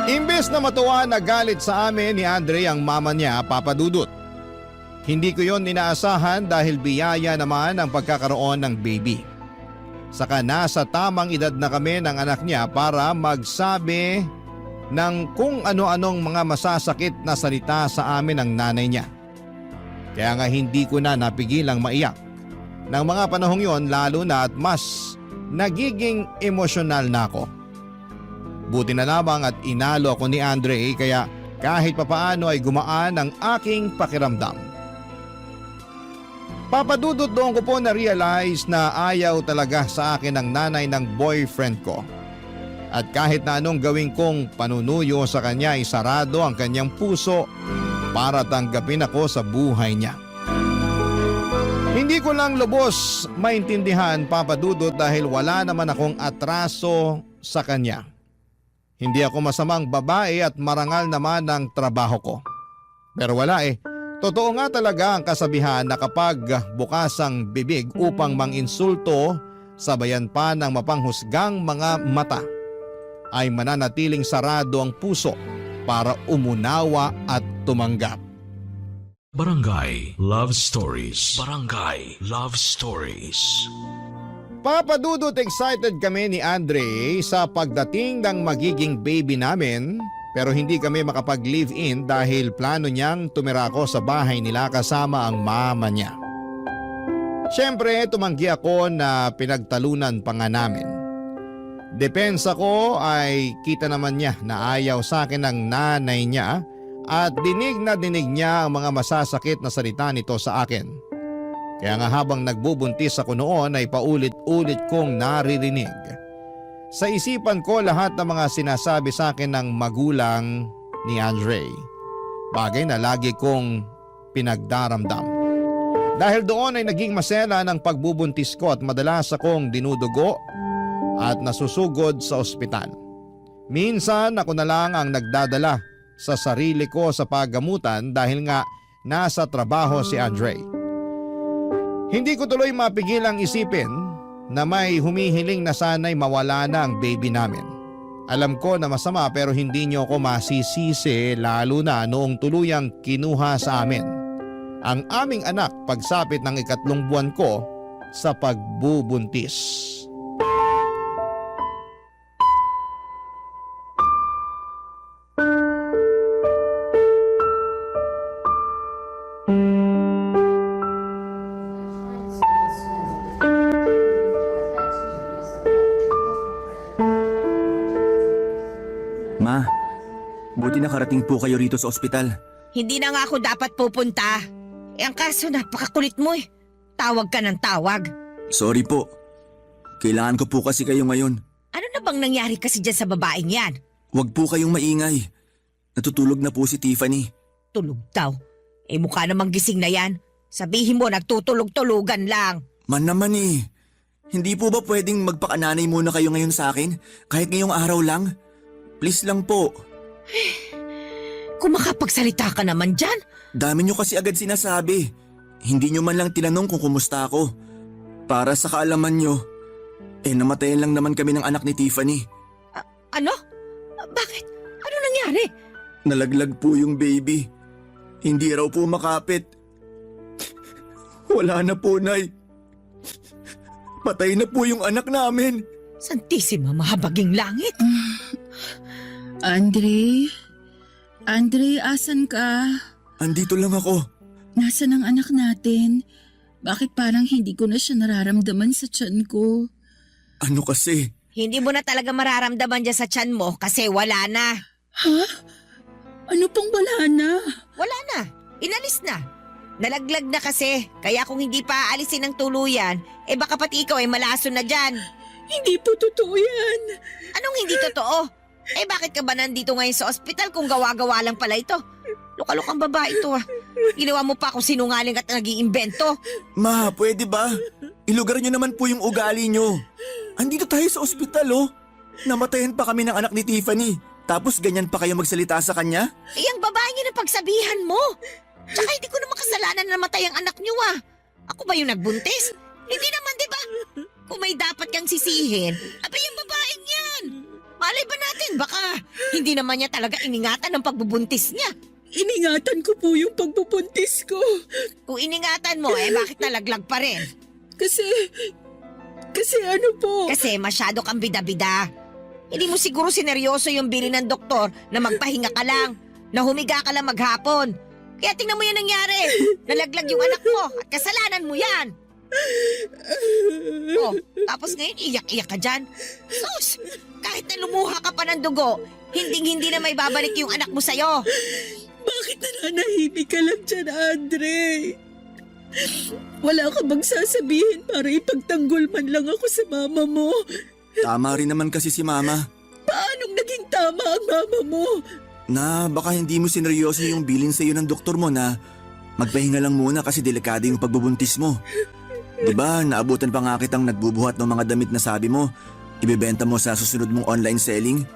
Imbes na matuwa na galit sa amin ni Andre ang mama niya, Papa Dudut. Hindi ko yon inaasahan dahil biyaya naman ang pagkakaroon ng baby. Saka nasa tamang edad na kami ng anak niya para magsabi ng kung ano-anong mga masasakit na salita sa amin ng nanay niya. Kaya nga hindi ko na napigilang maiyak. Nang mga panahong yon lalo na at mas nagiging emosyonal na ako. Buti na lamang at inalo ako ni Andre kaya kahit papaano ay gumaan ang aking pakiramdam. Papadudot doon ko po na-realize na ayaw talaga sa akin ang nanay ng boyfriend ko. At kahit na anong gawin kong panunuyo sa kanya ay sarado ang kanyang puso para tanggapin ako sa buhay niya. Hindi ko lang lubos maintindihan, Papa Dudut, dahil wala naman akong atraso sa kanya. Hindi ako masamang babae at marangal naman ang trabaho ko. Pero wala eh. Totoo nga talaga ang kasabihan na kapag bukas ang bibig upang manginsulto, sabayan pa ng mapanghusgang mga mata, ay mananatiling sarado ang puso para umunawa at tumanggap. Barangay Love Stories. Barangay Love Stories. Papadudot excited kami ni Andre sa pagdating ng magiging baby namin pero hindi kami makapag-live-in dahil plano niyang tumira ko sa bahay nila kasama ang mama niya. Siyempre tumanggi ako na pinagtalunan pa nga namin. Depensa ko ay kita naman niya na ayaw sa akin ng nanay niya at dinig na dinig niya ang mga masasakit na salita nito sa akin. Kaya nga habang nagbubuntis ako noon ay paulit-ulit kong naririnig. Sa isipan ko lahat ng mga sinasabi sa akin ng magulang ni Andre. Bagay na lagi kong pinagdaramdam. Dahil doon ay naging masela ng pagbubuntis ko at madalas akong dinudugo at nasusugod sa ospital. Minsan ako na lang ang nagdadala sa sarili ko sa paggamutan dahil nga nasa trabaho si Andre. Hindi ko tuloy mapigilang isipin na may humihiling na sana'y mawala na ang baby namin. Alam ko na masama pero hindi niyo ako masisisi lalo na noong tuluyang kinuha sa amin ang aming anak pagsapit ng 3 buwan ko sa pagbubuntis. Ma, buti nakarating po kayo rito sa ospital. Hindi na nga ako dapat pupunta. Ang kaso napakakulit mo eh. Tawag ka ng tawag. Sorry po. Kailangan ko po kasi kayo ngayon. Ano na bang nangyari kasi dyan sa babaeng yan? Huwag po kayong maingay. Natutulog na po si Tiffany. Tulog daw. Mukha namang gising na yan. Sabihin mo nagtutulog-tulugan lang. Man naman eh. Hindi po ba pwedeng magpakananay muna kayo ngayon sa akin? Kahit ngayong araw lang? Please lang po. Kung makapagsalita ka naman dyan. Dami nyo kasi agad sinasabi. Hindi nyo man lang tinanong kung kumusta ako. Para sa kaalaman nyo, namatayan lang naman kami ng anak ni Tiffany. Ano? Bakit? Ano nangyari? Nalaglag po yung baby. Hindi raw po makapit. Wala na po, Nay. Patay na po yung anak namin. Santisima mahabaging langit. Andre? Andre, asan ka? Andito lang ako. Nasaan ang anak natin? Bakit parang hindi ko na siya nararamdaman sa tiyan ko? Ano kasi? Hindi mo na talaga mararamdaman dyan sa tiyan mo kasi wala na. Ha? Ano pong wala na? Wala na. Inalis na. Nalaglag na kasi. Kaya kung hindi pa aalisin ng tuluyan, baka pati ikaw ay malason na dyan. Hindi po totoo yan. Anong hindi totoo? Bakit ka ba nandito ngayon sa ospital kung gawa-gawa lang pala ito? Lukalukang babae ito ah. Ginawa mo pa ako sinungaling at nag-iimbento. Ma, pwede ba? Ilugar nyo naman po yung ugali nyo. Andito tayo sa ospital oh. Namatayan pa kami ng anak ni Tiffany. Tapos ganyan pa kayo magsalita sa kanya? Ang babae niya na pagsabihan mo. Tsaka hindi ko naman kasalanan na namatay ang anak niyo ah. Ako ba yung nagbuntis? Hindi naman, di ba? Kung may dapat kang sisihin, abay yung babaeng yan. Malay ba natin, baka hindi naman niya talaga iningatan ang pagbubuntis niya. Iningatan ko po yung pagbubuntis ko. Kung iningatan mo, bakit nalaglag pa rin? Kasi ano po? Kasi masyado kang bida-bida. Hindi mo siguro sineryoso yung bili ng doktor na magpahinga ka lang, na humiga ka lang maghapon. Kaya tingnan mo yan nangyari. Nalaglag yung anak mo at kasalanan mo yan. Oh, tapos ngayon iyak-iyak ka dyan. Sus, kahit na lumuha ka pa ng dugo, hindi na may babalik yung anak mo sa'yo. Bakit nananahimik ka lang dyan, Andre? Wala ka bang sasabihin para ipagtanggol man lang ako sa mama mo? Tama rin naman kasi si Mama. Paanong naging tama ang mama mo? Na baka hindi mo sineryoso yung bilin sa'yo ng doktor mo na magpahinga lang muna kasi delikado yung pagbubuntis mo. Diba, naabutan pa nga kitang nagbubuhat ng mga damit na sabi mo, ibebenta mo sa susunod mong online selling?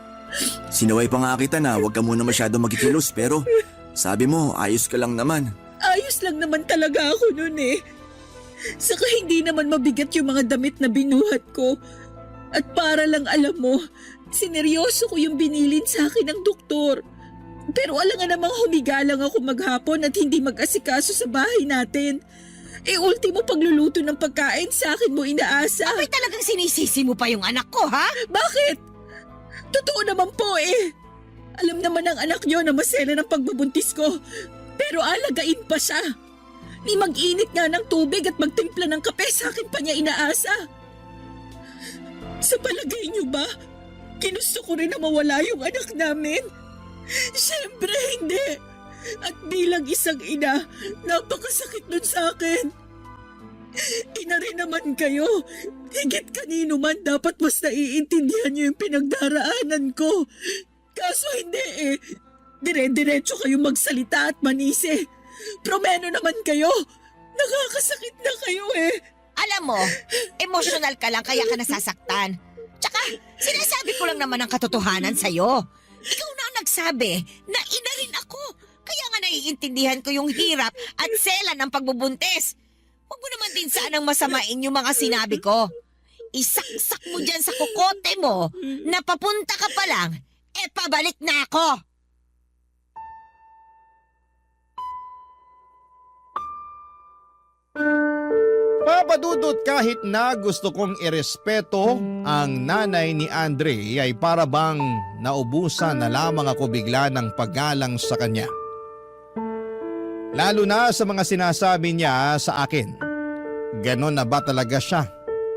Sinaway pa nga kita na huwag ka muna masyado magkikilos pero sabi mo ayos ka lang naman. Ayos lang naman talaga ako nun eh. Saka hindi naman mabigat yung mga damit na binuhat ko. At para lang alam mo, sineryoso ko yung binilin sa akin ng doktor. Pero alam nga namang humiga lang ako maghapon at hindi mag-asikaso sa bahay natin. ultimo pagluluto ng pagkain sa akin mo inaasa. Abay talagang sinisisi mo pa yung anak ko, ha? Bakit? Totoo naman po eh. Alam naman ng anak niyo na masela ng pagbubuntis ko. Pero alagain pa siya. Ni mag-init nga ng tubig at magtimpla ng kape sa akin pa niya inaasa. Sa palagay niyo ba, ginusto ko rin na mawala yung anak namin? Siyempre hindi. At bilang isang ina, napakasakit nun sa akin. Ina rin naman kayo. Higit kanino man dapat mas naiintindihan niyo yung pinagdaraanan ko. Kaso hindi eh. Dire-diretso kayo magsalita at manisi. Promeno naman kayo. Nakakasakit na kayo eh. Alam mo, emosyonal ka lang kaya ka nasasaktan. Tsaka, sinasabi ko lang naman ang katotohanan sa'yo. Ikaw na ang nagsabi na ina rin ako. Kaya nga naiintindihan ko yung hirap at sela ng pagbubuntis. Huwag mo naman din sanang masamain yung mga sinabi ko. Isaksak mo dyan sa kukote mo na papunta ka pa lang, pabalik na ako. Papadudot, kahit na gusto kong irespeto ang nanay ni Andre, ay para bang naubusan na lamang ako bigla ng paggalang sa kanya. Lalo na sa mga sinasabi niya sa akin. Ganon na ba talaga siya?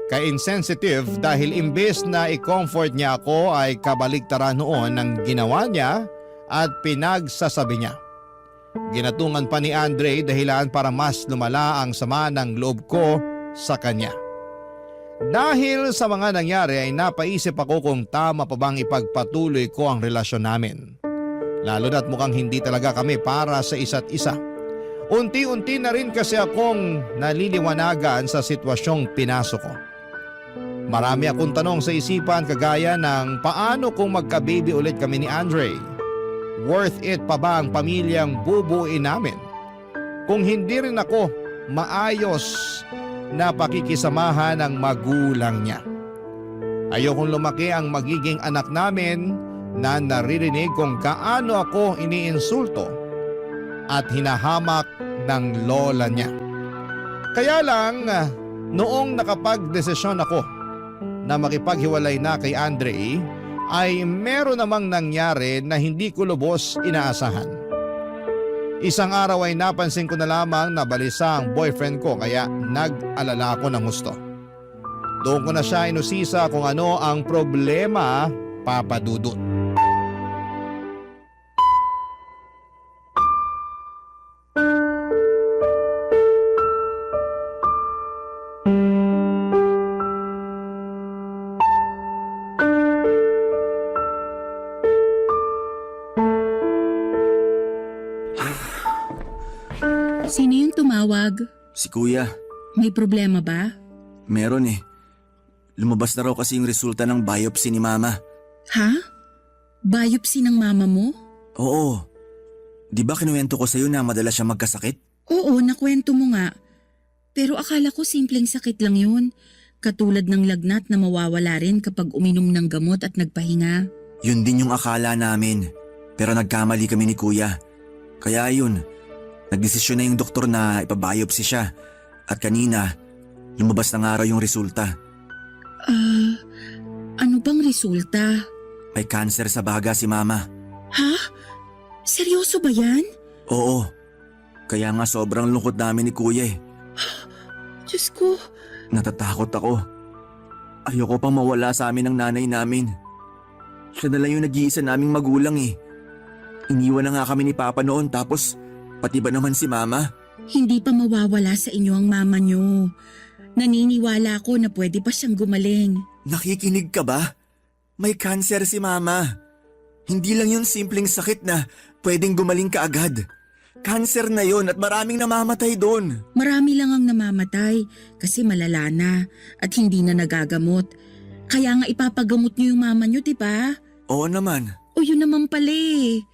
Ka-insensitive dahil imbes na i-comfort niya ako ay kabaligtaran noon ng ginawa niya at pinagsasabi niya. Ginatungan pa ni Andre dahilan para mas lumala ang sama ng loob ko sa kanya. Dahil sa mga nangyari ay napaisip ako kung tama pa bang ipagpatuloy ko ang relasyon namin. Lalo na't mukhang hindi talaga kami para sa isa't isa. Unti-unti na rin kasi akong naliliwanagan sa sitwasyong pinasok ko. Marami akong tanong sa isipan kagaya ng paano kung magka-baby ulit kami ni Andre? Worth it pa ba ang pamilyang bubuin namin? Kung hindi rin ako maayos na pakikisamahan ng magulang niya. Ayokong lumaki ang magiging anak namin na naririnig kung kaano ako iniinsulto at hinahamak ng lola niya. Kaya lang, noong nakapagdesisyon ako na makipaghiwalay na kay Andre, ay meron namang nangyari na hindi ko lubos inaasahan. Isang araw ay napansin ko na lamang na balisa ang boyfriend ko kaya nag-alala ako ng gusto. Doon ko na siya inusisa kung ano ang problema, Papa Dudut. Sino yung tumawag? Si Kuya, May problema ba? meron eh. Lumabas na raw kasi yung resulta ng biopsy ni Mama. Ha? Biopsy ng mama mo? Oo. Di ba kinuwento ko sa'yo na madalas siya magkasakit? Oo, nakwento mo nga. Pero akala ko simpleng sakit lang yun. Katulad ng lagnat na mawawala rin kapag uminom ng gamot at nagpahinga. Yun din yung akala namin. Pero nagkamali kami ni Kuya. Kaya yun, nagdesisyon na yung doktor na ipabiopsy siya. At kanina, lumabas na nga raw yung resulta. Ano bang resulta? May cancer sa baga si Mama. Ha? Seryoso ba yan? Oo. Kaya nga sobrang lungkot namin ni Kuya eh. Diyos ko, Natatakot ako. Ayoko pang mawala sa amin ng nanay namin. Siya na lang yung nag-iisa naming magulang eh. Iniwan na nga kami ni Papa noon tapos pati ba naman si Mama? hindi pa mawawala sa inyo ang mama niyo. Naniniwala ako na pwede pa siyang gumaling. Nakikinig ka ba? May cancer si Mama. Hindi lang yun simpleng sakit na pwedeng gumaling ka agad. Cancer na yon at maraming namamatay doon. Marami lang ang namamatay kasi malala na at hindi na nagagamot. Kaya nga ipapagamot niyo yung mama niyo, di ba? Oo naman. O yun naman pala eh.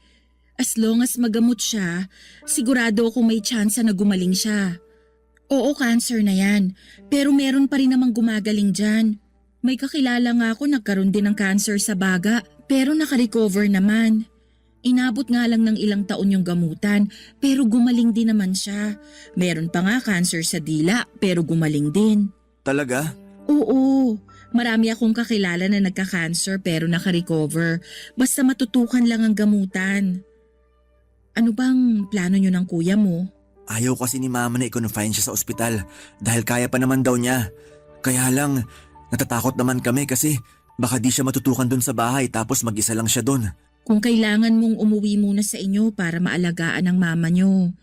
As long as magamot siya, sigurado akong may tsansa na gumaling siya. Oo, cancer na yan. Pero meron pa rin namang gumagaling dyan. May kakilala nga ako nagkaroon din ng cancer sa baga, pero nakarecover naman. Inabot nga lang ng ilang taon yung gamutan pero gumaling din naman siya. Meron pa nga cancer sa dila pero gumaling din. Talaga? Oo, marami akong kakilala na nagka-cancer pero naka-recover. Basta matutukan lang ang gamutan. Ano bang plano nyo ng kuya mo? Ayaw kasi ni mama na i-confine siya sa ospital dahil kaya pa naman daw niya. Kaya lang, natatakot naman kami kasi baka di siya matutukan dun sa bahay tapos mag-isa lang siya dun. Kung kailangan mong umuwi muna sa inyo para maalagaan ang mama nyo,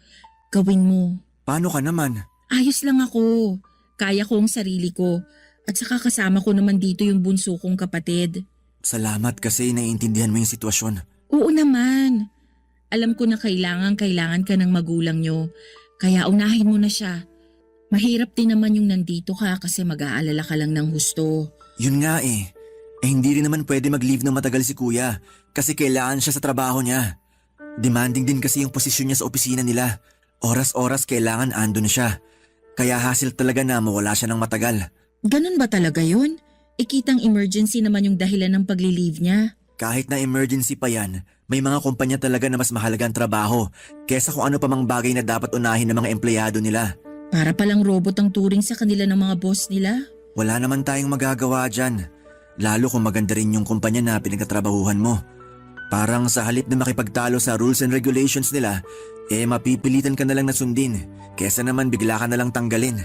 gawin mo. Paano ka naman? Ayos lang ako. Kaya ko ang sarili ko. At saka kasama ko naman dito yung bunso kong kapatid. Salamat kasi naiintindihan mo yung sitwasyon. Oo naman. Alam ko na kailangan ka ng magulang nyo. Kaya unahin mo na siya. Mahirap din naman yung nandito ka kasi mag-aalala ka lang ng husto. Yun nga eh. Hindi rin naman pwede mag-leave ng matagal si kuya kasi kailangan siya sa trabaho niya. Demanding din kasi yung posisyon niya sa opisina nila. Oras-oras kailangan andun siya. Kaya hassle talaga na mawala siya ng matagal. Ganun ba talaga yun? Ikitang emergency naman yung dahilan ng pagli-leave niya. Kahit na emergency pa yan, may mga kumpanya talaga na mas mahalaga ang trabaho kesa kung ano pa mang bagay na dapat unahin ng mga empleyado nila. Para palang robot ang turing sa kanila ng mga boss nila. Wala naman tayong magagawa dyan. Lalo kung maganda rin yung kumpanya na pinagtatrabahuhan mo. Parang sa halip na makipagtalo sa rules and regulations nila, mapipilitan ka na lang na sundin kesa naman bigla ka na lang tanggalin.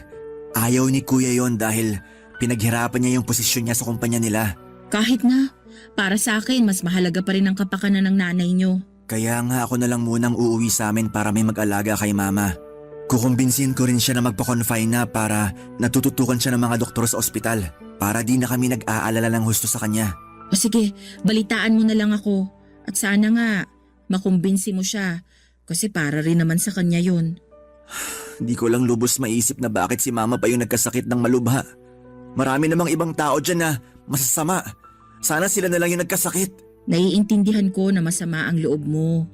Ayaw ni kuya yon dahil pinaghirapan niya yung posisyon niya sa kumpanya nila. Kahit na, para sa akin mas mahalaga pa rin ang kapakanan ng nanay nyo. Kaya nga ako na lang munang uuwi sa amin para may mag-alaga kay mama. Kukumbinsin ko rin siya na magpa-confine na para natututukan siya ng mga doktor sa ospital. Para di na kami nag-aalala ng husto sa kanya. O sige, balitaan mo na lang ako. At sana nga, makumbinsi mo siya. Kasi para rin naman sa kanya yun. Di ko lang lubos maisip na bakit si mama pa yung nagkasakit ng malubha. Marami namang ibang tao dyan na masasama. Sana sila na lang yung nagkasakit. Naiintindihan ko na masama ang loob mo.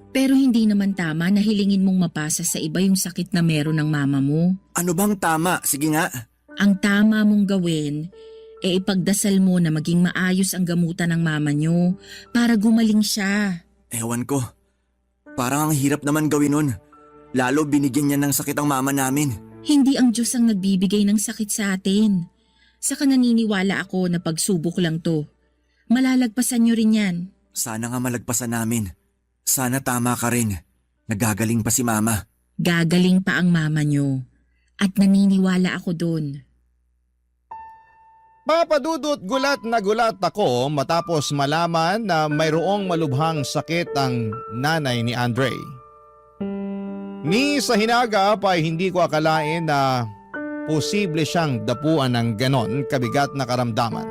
Pero hindi naman tama na hilingin mong mapasa sa iba yung sakit na meron ng mama mo. Ano bang tama? Sige nga. Ang tama mong gawin, ipagdasal mo na maging maayos ang gamutan ng mama nyo para gumaling siya. Ewan ko. Parang ang hirap naman gawin nun. Lalo binigyan niya ng sakit ang mama namin. Hindi ang Diyos ang nagbibigay ng sakit sa atin. Saka naniniwala ako na pagsubok lang to. Malalagpasan nyo rin yan. Sana nga malagpasan namin. Sana tama ka rin. Nagagaling pa si mama. Gagaling pa ang mama nyo. At naniniwala ako doon. Papadudot, gulat na gulat ako matapos malaman na mayroong malubhang sakit ang nanay ni Andre. Ni sa hinagap ay hindi ko akalain na posible siyang dapuan ng ganon kabigat na karamdaman.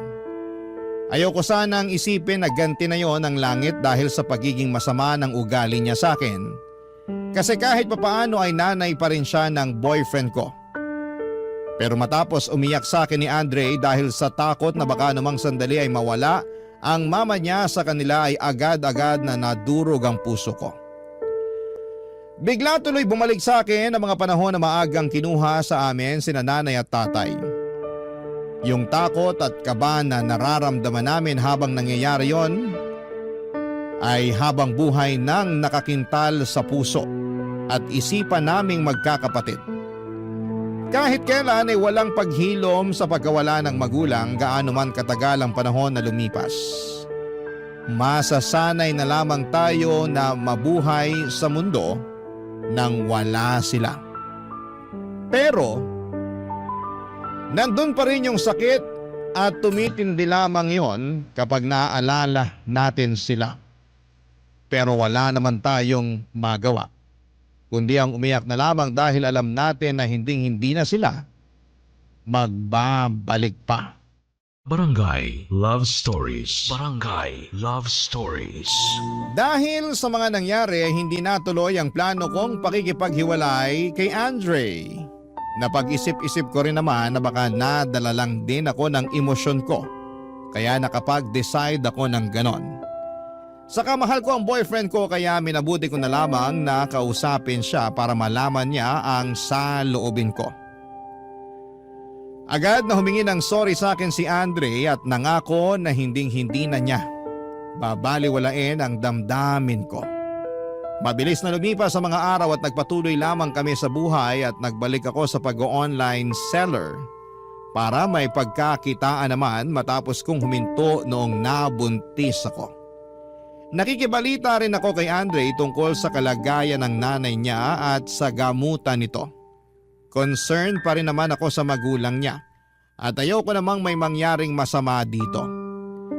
Ayoko sanang isipin na ganti na yon ang langit dahil sa pagiging masama ng ugali niya sa akin. Kasi kahit papaano ay nanay pa rin siya ng boyfriend ko. Pero matapos umiyak sa akin ni Andre dahil sa takot na baka namang sandali ay mawala ang mama niya sa kanila ay agad-agad na nadurog ang puso ko. Bigla tuloy bumalik sa akin ang mga panahon na maagang kinuha sa amin sina nanay at tatay. Yung takot at kaba na nararamdaman namin habang nangyayari yon ay habang buhay nang nakakintal sa puso at isipan naming magkakapatid. Kahit kailan ay walang paghilom sa pagkawala ng magulang gaano man katagal ang panahon na lumipas. Masasanay na lamang tayo na mabuhay sa mundo nang wala sila. Pero nandun pa rin yung sakit at tumitindi lamang yon kapag naaalala natin sila. Pero wala naman tayong magawa, kundi ang umiyak na lamang dahil alam natin na hindi na sila magbabalik pa. Barangay Love Stories. Barangay Love Stories. Dahil sa mga nangyari ay hindi natuloy ang plano kong pakikipaghiwalay kay Andre. Napag-isip-isip ko rin naman na baka nadala lang din ako ng emosyon ko. Kaya nakapag-decide ako ng ganon. Saka mahal ko ang boyfriend ko kaya minabuti ko na lamang na kausapin siya para malaman niya ang saloobin ko. Agad na humingi ng sorry sa akin si Andre at nangako na hinding-hindi na niya babaliwalain ang damdamin ko. Mabilis na lumipas sa mga araw at nagpatuloy lamang kami sa buhay at nagbalik ako sa pag-online seller para may pagkakitaan naman matapos kong huminto noong nabuntis ako. Nakikibalita rin ako kay Andre tungkol sa kalagayan ng nanay niya at sa gamutan nito. Concerned pa rin naman ako sa magulang niya at ayoko namang may mangyaring masama dito.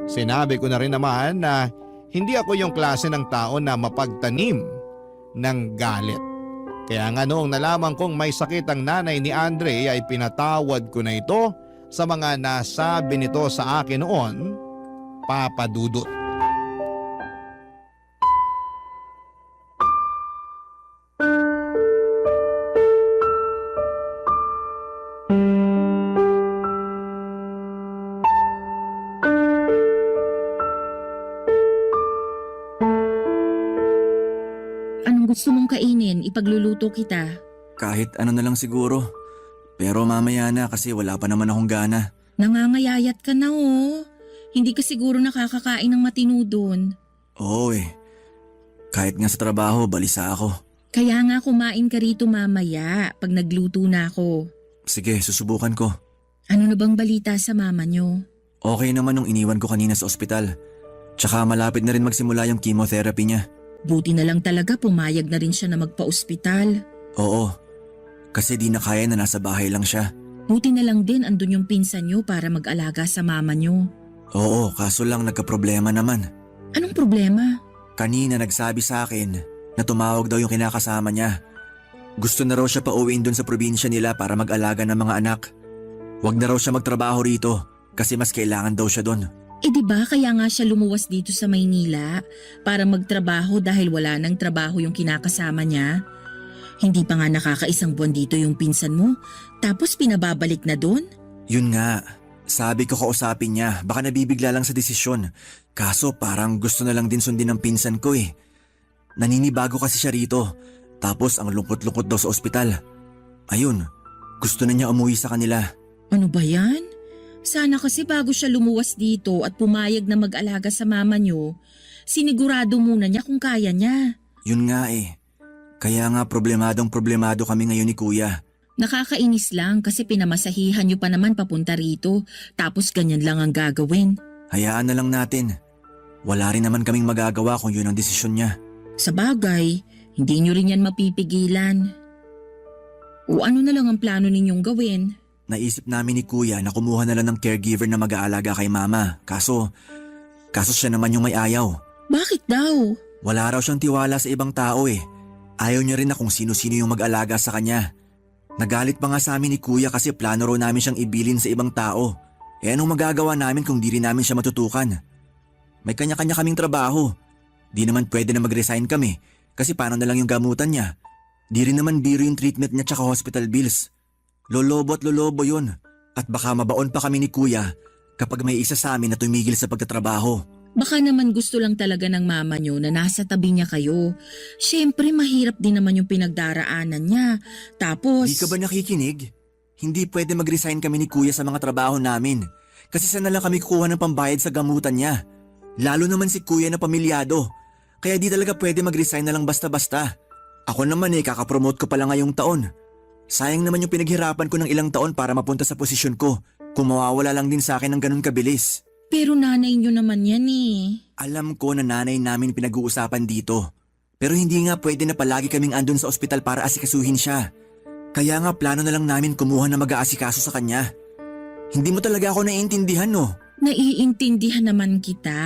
Sinabi ko na rin naman na hindi ako yung klase ng tao na mapagtanim ng galit. Kaya nga noong nalaman kong may sakit ang nanay ni Andre ay pinatawad ko na ito sa mga nasabi nito sa akin noon, Papa Dudut. Anong gusto mong kainin? Ipagluluto kita. Kahit ano na lang siguro. Pero mamaya na kasi wala pa naman akong gana. Nangangayayat ka na oh. Hindi ka siguro nakakakain ng matino doon. Oo eh. Kahit nga sa trabaho, balisa ako. Kaya nga kumain ka rito mamaya pag nagluto na ako. Sige, susubukan ko. Ano na bang balita sa mama nyo? Okay naman nung iniwan ko kanina sa ospital. Tsaka malapit na rin magsimula yung chemotherapy niya. Buti na lang talaga pumayag na rin siya na magpa-ospital. Oo. Kasi di na kaya na nasa bahay lang siya. Buti na lang din andun yung pinsan nyo para mag-alaga sa mama nyo. Oo, kaso lang nagkaproblema naman. Anong problema? Kanina nagsabi sa akin na tumawag daw yung kinakasama niya. Gusto na raw siya pauwiin dun sa probinsya nila para mag-alaga ng mga anak. Huwag na raw siya magtrabaho rito kasi mas kailangan daw siya dun. Eh di ba kaya nga siya lumuwas dito sa Maynila para magtrabaho dahil wala nang trabaho yung kinakasama niya? Hindi pa nga nakakaisang buwan dito yung pinsan mo tapos pinababalik na doon? Yun nga, sabi ko kausapin niya baka nabibigla lang sa desisyon. Kaso parang gusto na lang din sundin ng pinsan ko eh. Naninibago kasi siya rito tapos ang lungkot-lungkot daw sa ospital. Ayun, gusto na niya umuwi sa kanila. Ano ba yan? Sana kasi bago siya lumuwas dito at pumayag na mag-alaga sa mama niyo, sinigurado muna niya kung kaya niya. Yun nga eh. Kaya nga problemadong kami ngayon ni Kuya. Nakakainis lang kasi pinamasahihan niyo pa naman papunta rito tapos ganyan lang ang gagawin. Hayaan na lang natin. Wala rin naman kaming magagawa kung yun ang desisyon niya. Sa bagay, hindi niyo rin yan mapipigilan. O ano na lang ang plano ninyong gawin? Naisip namin ni Kuya na kumuha na lang ng caregiver na mag-aalaga kay Mama. Kaso siya naman yung may ayaw. Bakit daw? Wala raw siyang tiwala sa ibang tao eh. Ayaw niya rin na kung sino-sino yung mag-alaga sa kanya. Nagalit pa nga sa amin ni Kuya kasi plano raw namin siyang ibilin sa ibang tao. Eh anong magagawa namin kung di rin namin siya matutukan? May kanya-kanya kaming trabaho. Di naman pwede na mag-resign kami kasi paano na lang yung gamutan niya. Di rin naman biro yung treatment niya tsaka hospital bills. Lolobo at lolobo yun. At baka mabaon pa kami ni Kuya kapag may isa sa amin na tumigil sa pagtatrabaho. Baka naman gusto lang talaga ng mama niyo na nasa tabi niya kayo. Siyempre mahirap din naman yung pinagdaraanan niya. Tapos… Di ka ba nakikinig? Hindi pwede mag-resign kami ni Kuya sa mga trabaho namin. Kasi saan na lang kami kukuha ng pambayad sa gamutan niya. Lalo naman si Kuya na pamilyado. Kaya di talaga pwede mag-resign na lang basta-basta. Ako naman kakapromote ko pa lang ngayong taon. Sayang naman yung pinaghirapan ko ng ilang taon para mapunta sa posisyon ko. Kung mawawala lang din sa akin ng ganun kabilis. Pero nanay niyo naman yan eh. Alam ko na nanay namin pinag-uusapan dito. Pero hindi nga pwede na palagi kaming andun sa ospital para asikasuhin siya. Kaya nga plano na lang namin kumuha na mag-aasikaso sa kanya. Hindi mo talaga ako naiintindihan no? Naiintindihan naman kita.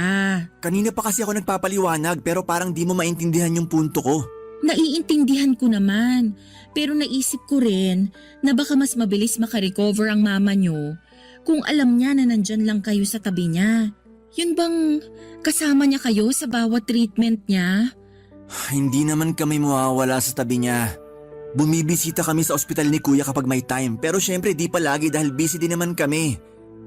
Kanina pa kasi ako nagpapaliwanag pero parang di mo maintindihan yung punto ko. Naiintindihan ko naman. Pero naisip ko rin na baka mas mabilis makarecover ang mama niyo kung alam niya na nandyan lang kayo sa tabi niya. Yun bang kasama niya kayo sa bawat treatment niya? Hindi naman kami mawawala sa tabi niya. Bumibisita kami sa ospital ni Kuya kapag may time pero syempre di palagi dahil busy din naman kami.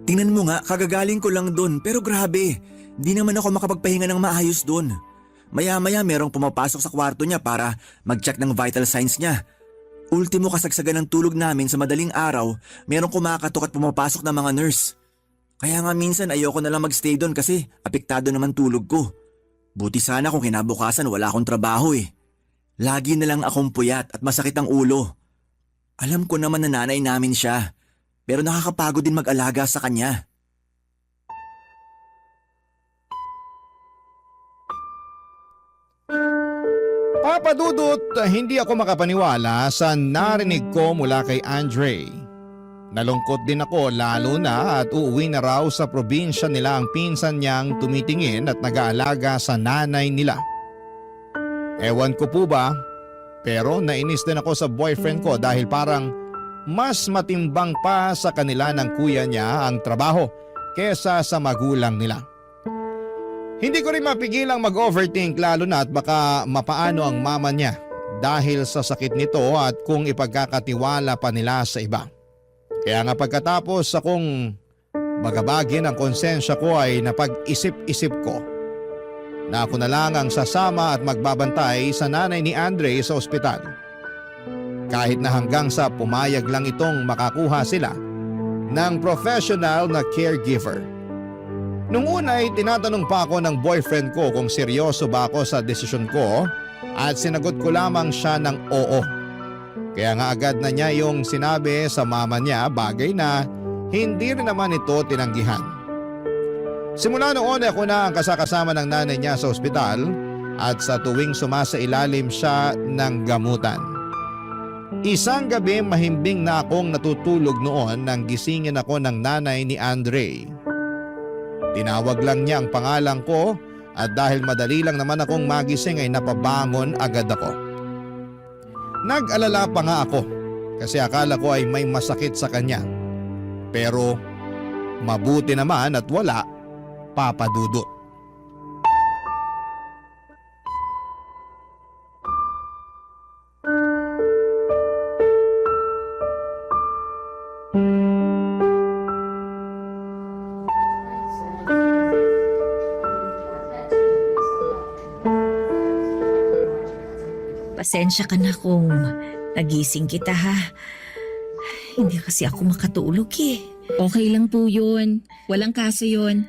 Tingnan mo nga, kagagaling ko lang dun pero grabe, di naman ako makapagpahinga ng maayos dun. Maya-maya merong pumapasok sa kwarto niya para mag-check ng vital signs niya. Ultimo kasagsagan ng tulog namin sa madaling araw, merong kumakatok at pumapasok na mga nurse. Kaya nga minsan ayoko na lang magstay doon kasi apektado naman tulog ko. Buti sana kung kinabukasan wala akong trabaho eh. Lagi na lang akong puyat at masakit ang ulo. Alam ko naman na nanay namin siya, pero nakakapagod din mag-alaga sa kanya. Papa Dudut, hindi ako makapaniwala sa narinig ko mula kay Andre. Nalungkot din ako lalo na at uuwi na raw sa probinsya nila ang pinsan niyang tumitingin at nag-aalaga sa nanay nila. Ewan ko po ba, pero nainis din ako sa boyfriend ko dahil parang mas matimbang pa sa kanila ng kuya niya ang trabaho kesa sa magulang nila. Hindi ko rin mapigilang mag-overthink lalo na at baka mapaano ang mama niya dahil sa sakit nito at kung ipagkakatiwala pa nila sa iba. Kaya nga pagkatapos akong bagabagin ang konsensya ko ay napag-isip-isip ko na ako na lang ang sasama at magbabantay sa nanay ni Andre sa ospital. Kahit na hanggang sa pumayag lang itong makakuha sila ng professional na caregiver. Nung una ay tinatanong pa ako ng boyfriend ko kung seryoso ba ako sa desisyon ko at sinagot ko lamang siya ng oo. Kaya nga agad na niya yung sinabi sa mama niya, bagay na hindi rin naman ito tinanggihan. Simula noon ako na ang kasakasama ng nanay niya sa ospital at sa tuwing sumasailalim siya ng gamutan. Isang gabi mahimbing na akong natutulog noon nang gisingin ako ng nanay ni Andre. Tinawag lang niya ang pangalan ko at dahil madali lang naman akong magising ay napabangon agad ako. Nag-alala pa nga ako kasi akala ko ay may masakit sa kanya. Pero mabuti naman at wala, Papa Dudut. Pasensya ka na kung nagising kita ha. Hindi kasi ako makatulog eh. Okay lang po yun. Walang kaso yun.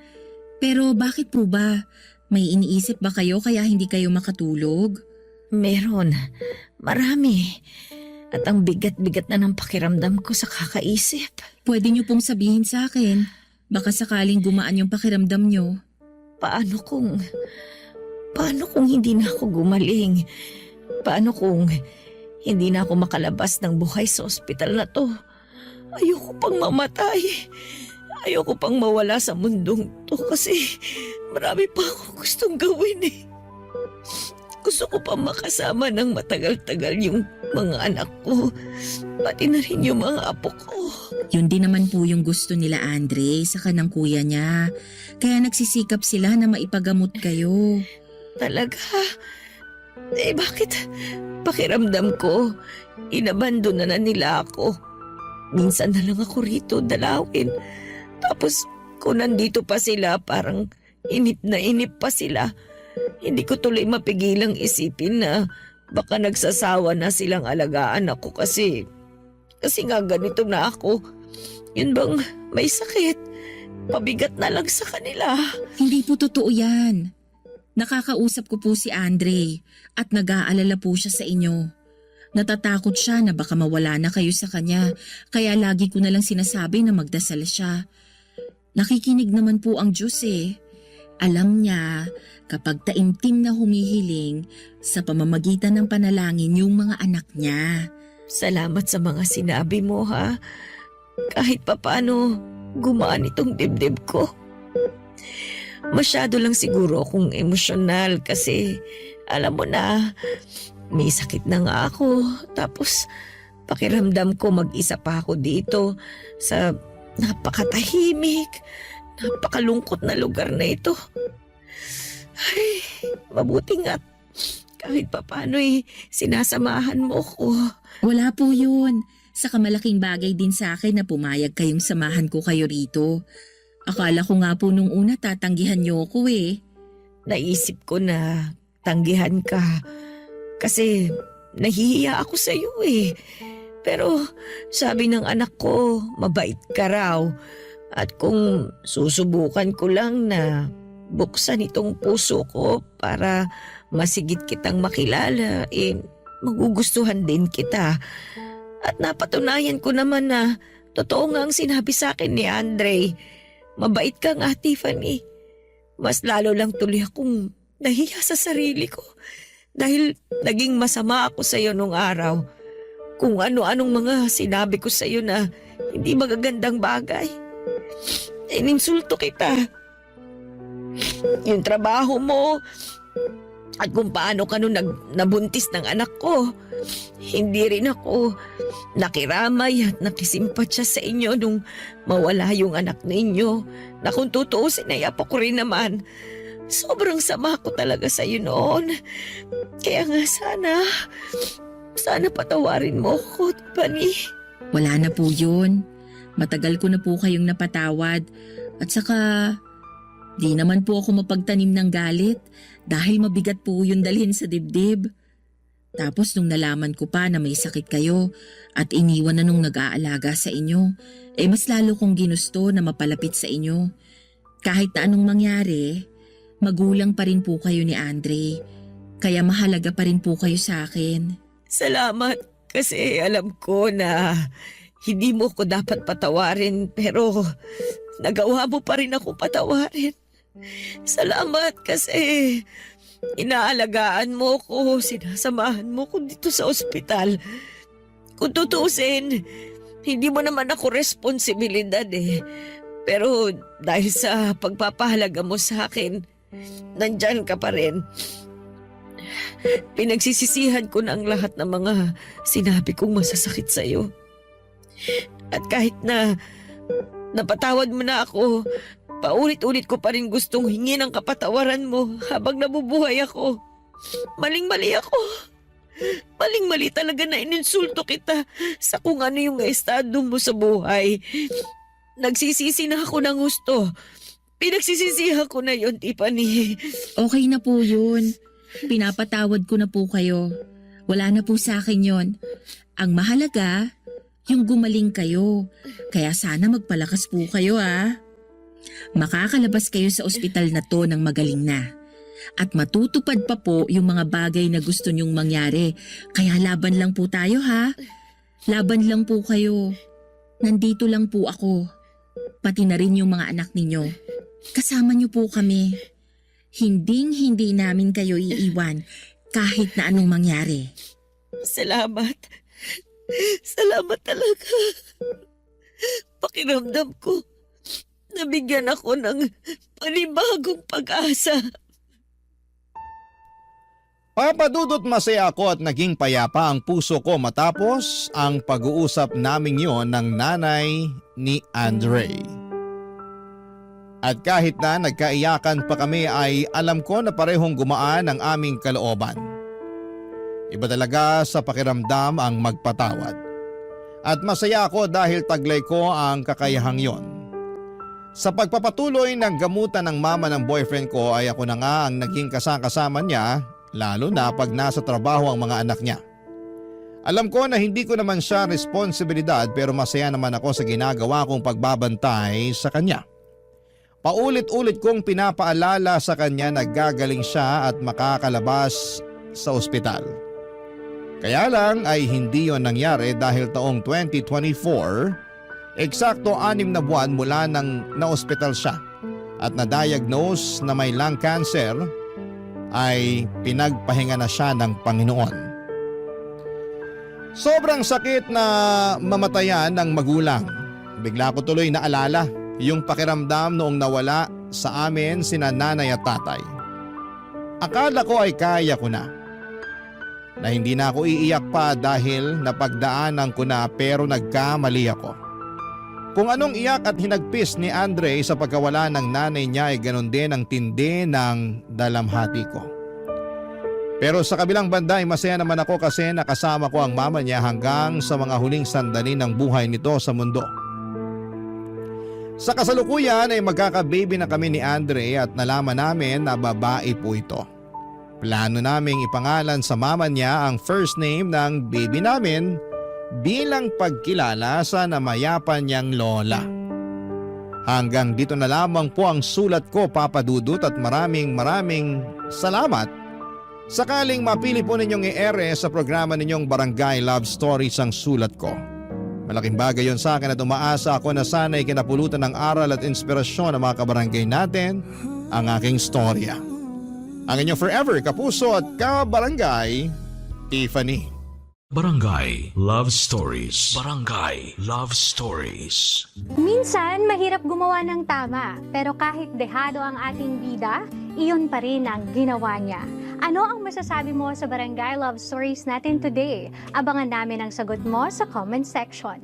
Pero bakit po ba? May iniisip ba kayo kaya hindi kayo makatulog? Meron. Marami. At ang bigat-bigat na ng pakiramdam ko sa kakaisip. Pwede niyo pong sabihin sa akin. Baka sakaling gumaan yung pakiramdam niyo. Paano kung hindi na ako gumaling? Paano kung hindi na ako makalabas ng buhay sa ospital na to? Ayoko pang mamatay. Ayoko pang mawala sa mundong to kasi marami pa akong gustong gawin eh. Gusto ko pa makasama ng matagal-tagal yung mga anak ko. Pati na rin yung mga apo ko. Yun din naman po yung gusto nila Andre sa kanang kuya niya. Kaya nagsisikap sila na maipagamot kayo. Talaga? Eh bakit pakiramdam ko inabandon na nila ako? Minsan na lang ako rito dalawin. Tapos kung nandito pa sila parang inip na inip pa sila. Hindi ko tuloy mapigilang isipin na baka nagsasawa na silang alagaan ako kasi nga ganito na ako. Yun bang may sakit? Pabigat na lang sa kanila. Hindi po totoo yan. Nakakausap ko po si Andre at nag-aalala po siya sa inyo. Natatakot siya na baka mawala na kayo sa kanya kaya lagi ko na lang sinasabi na magdasal siya. Nakikinig naman po ang Diyos eh. Alam niya kapag taimtim na humihiling sa pamamagitan ng panalangin yung mga anak niya. Salamat sa mga sinabi mo ha. Kahit papaano gumaan itong dibdib ko. Masyado lang siguro akong emosyonal kasi alam mo na may sakit na nga ako. Tapos pakiramdam ko mag-isa pa ako dito sa napakatahimik, napakalungkot na lugar na ito. Ay, mabuti nga kahit papaano sinasamahan mo ko. Wala po yun. Saka malaking bagay din sa akin na pumayag kayong samahan ko kayo rito. Akala ko nga po nung una tatanggihan niyo ako eh. Naisip ko na tanggihan ka kasi nahihiya ako sa iyo eh. Pero sabi ng anak ko, mabait ka raw. At kung susubukan ko lang na buksan itong puso ko para masigit kitang makilala, magugustuhan din kita. At napatunayan ko naman na totoo nga ang sinabi sa akin ni Andre. Mabait ka nga, Tiffany. Mas lalo lang tuloy akong nahiya sa sarili ko dahil naging masama ako sa iyo nung araw. Kung ano-anong mga sinabi ko sa iyo na hindi magagandang bagay. Ininsulto kita. Yung trabaho mo at kung paano ka nung nabuntis ng anak ko. Hindi rin ako nakiramay at nakisimpatya sa inyo nung mawala yung anak ninyo. Na kung tutuusin ay apo ko rin naman. Sobrang sama ko talaga sa iyo noon. Kaya nga sana patawarin mo ko, Tiffany. Wala na po yun. Matagal ko na po kayong napatawad. At saka, di naman po ako mapagtanim ng galit dahil mabigat po yung dalhin sa dibdib. Tapos nung nalaman ko pa na may sakit kayo at iniwan na nung nag-aalaga sa inyo, mas lalo kong ginusto na mapalapit sa inyo. Kahit na anong mangyari, magulang pa rin po kayo ni Andre. Kaya mahalaga pa rin po kayo sa akin. Salamat kasi alam ko na hindi mo ko dapat patawarin pero nagawa mo pa rin ako patawarin. Salamat kasi inaalagaan mo ko, sinasamahan mo ko dito sa ospital. Kung tutuusin, hindi mo naman ako responsibilidad Pero dahil sa pagpapahalaga mo sa akin, nandyan ka pa rin. Pinagsisisihan ko na ang lahat ng mga sinabi kong masasakit sa'yo. At kahit na napatawad mo na ako, paulit-ulit ko pa rin gustong hingi ng kapatawaran mo habang nabubuhay ako. Maling-mali ako. Maling-mali talaga na ininsulto kita sa kung ano yung estado mo sa buhay. Nagsisisi na ako ng gusto. Pinagsisisihan ko na yon, Tiffany. Okay na po yun. Pinapatawad ko na po kayo. Wala na po sa akin yon. Ang mahalaga, yung gumaling kayo. Kaya sana magpalakas po kayo Makakalabas kayo sa ospital na to ng magaling na. At matutupad pa po yung mga bagay na gusto nyong mangyari. Kaya laban lang po tayo Laban lang po kayo. Nandito lang po ako. Pati na rin yung mga anak ninyo. Kasama niyo po kami. Hinding-hindi namin kayo iiwan kahit na anong mangyari. Salamat. Salamat talaga. Pakiramdam ko, nabigyan ako ng panibagong pag-asa. Papadudot masaya ako at naging payapa ang puso ko matapos ang pag-uusap naming yon ng nanay ni Andre. At kahit na nagkaiyakan pa kami ay alam ko na parehong gumaan ang aming kalooban. Iba talaga sa pakiramdam ang magpatawad. At masaya ako dahil taglay ko ang kakayahang yon. Sa pagpapatuloy ng gamutan ng mama ng boyfriend ko ay ako na nga ang naging kasama niya, lalo na pag nasa trabaho ang mga anak niya. Alam ko na hindi ko naman siya responsibilidad pero masaya naman ako sa ginagawa kong pagbabantay sa kanya. Paulit-ulit kong pinapaalala sa kanya na gagaling siya at makakalabas sa ospital. Kaya lang ay hindi yon nangyari dahil taong 2024, eksakto 6 na buwan mula nang na-ospital siya at na-diagnose na may lung cancer, ay pinagpahinga na siya ng Panginoon. Sobrang sakit na mamatayan ng magulang. Bigla ko tuloy naalala yung pakiramdam noong nawala sa amin sina nanay at tatay. Akala ko ay kaya ko na hindi na ako iiyak pa dahil napagdaanan ko na pero nagkamali ako. Kung anong iyak at hinagpis ni Andre sa pagkawala ng nanay niya ay ganon din ang tindi ng dalamhati ko. Pero sa kabilang banda ay masaya naman ako kasi nakasama ko ang mama niya hanggang sa mga huling sandali ng buhay nito sa mundo. Sa kasalukuyan ay magkaka-baby na kami ni Andre at nalaman namin na babae po ito. Plano naming ipangalan sa mama niya ang first name ng baby namin bilang pagkilala sa namayapan niyang lola. Hanggang dito na lamang po ang sulat ko, Papa Dudut, at maraming salamat. Sakaling mapili po ninyong i-ere sa programa ninyong Barangay Love Stories ang sulat ko. Malaking bagay yon sa akin at umaasa ako na sana'y kinapulutan ng aral at inspirasyon ng mga kabarangay natin ang aking storya. Ang inyong forever kapuso at kabarangay, Tiffany. Barangay Love Stories. Barangay Love Stories. Minsan, mahirap gumawa ng tama, pero kahit dehado ang ating bida, iyon pa rin ang ginawa niya. Ano ang masasabi mo sa Barangay Love Stories natin today? Abangan namin ang sagot mo sa comment section.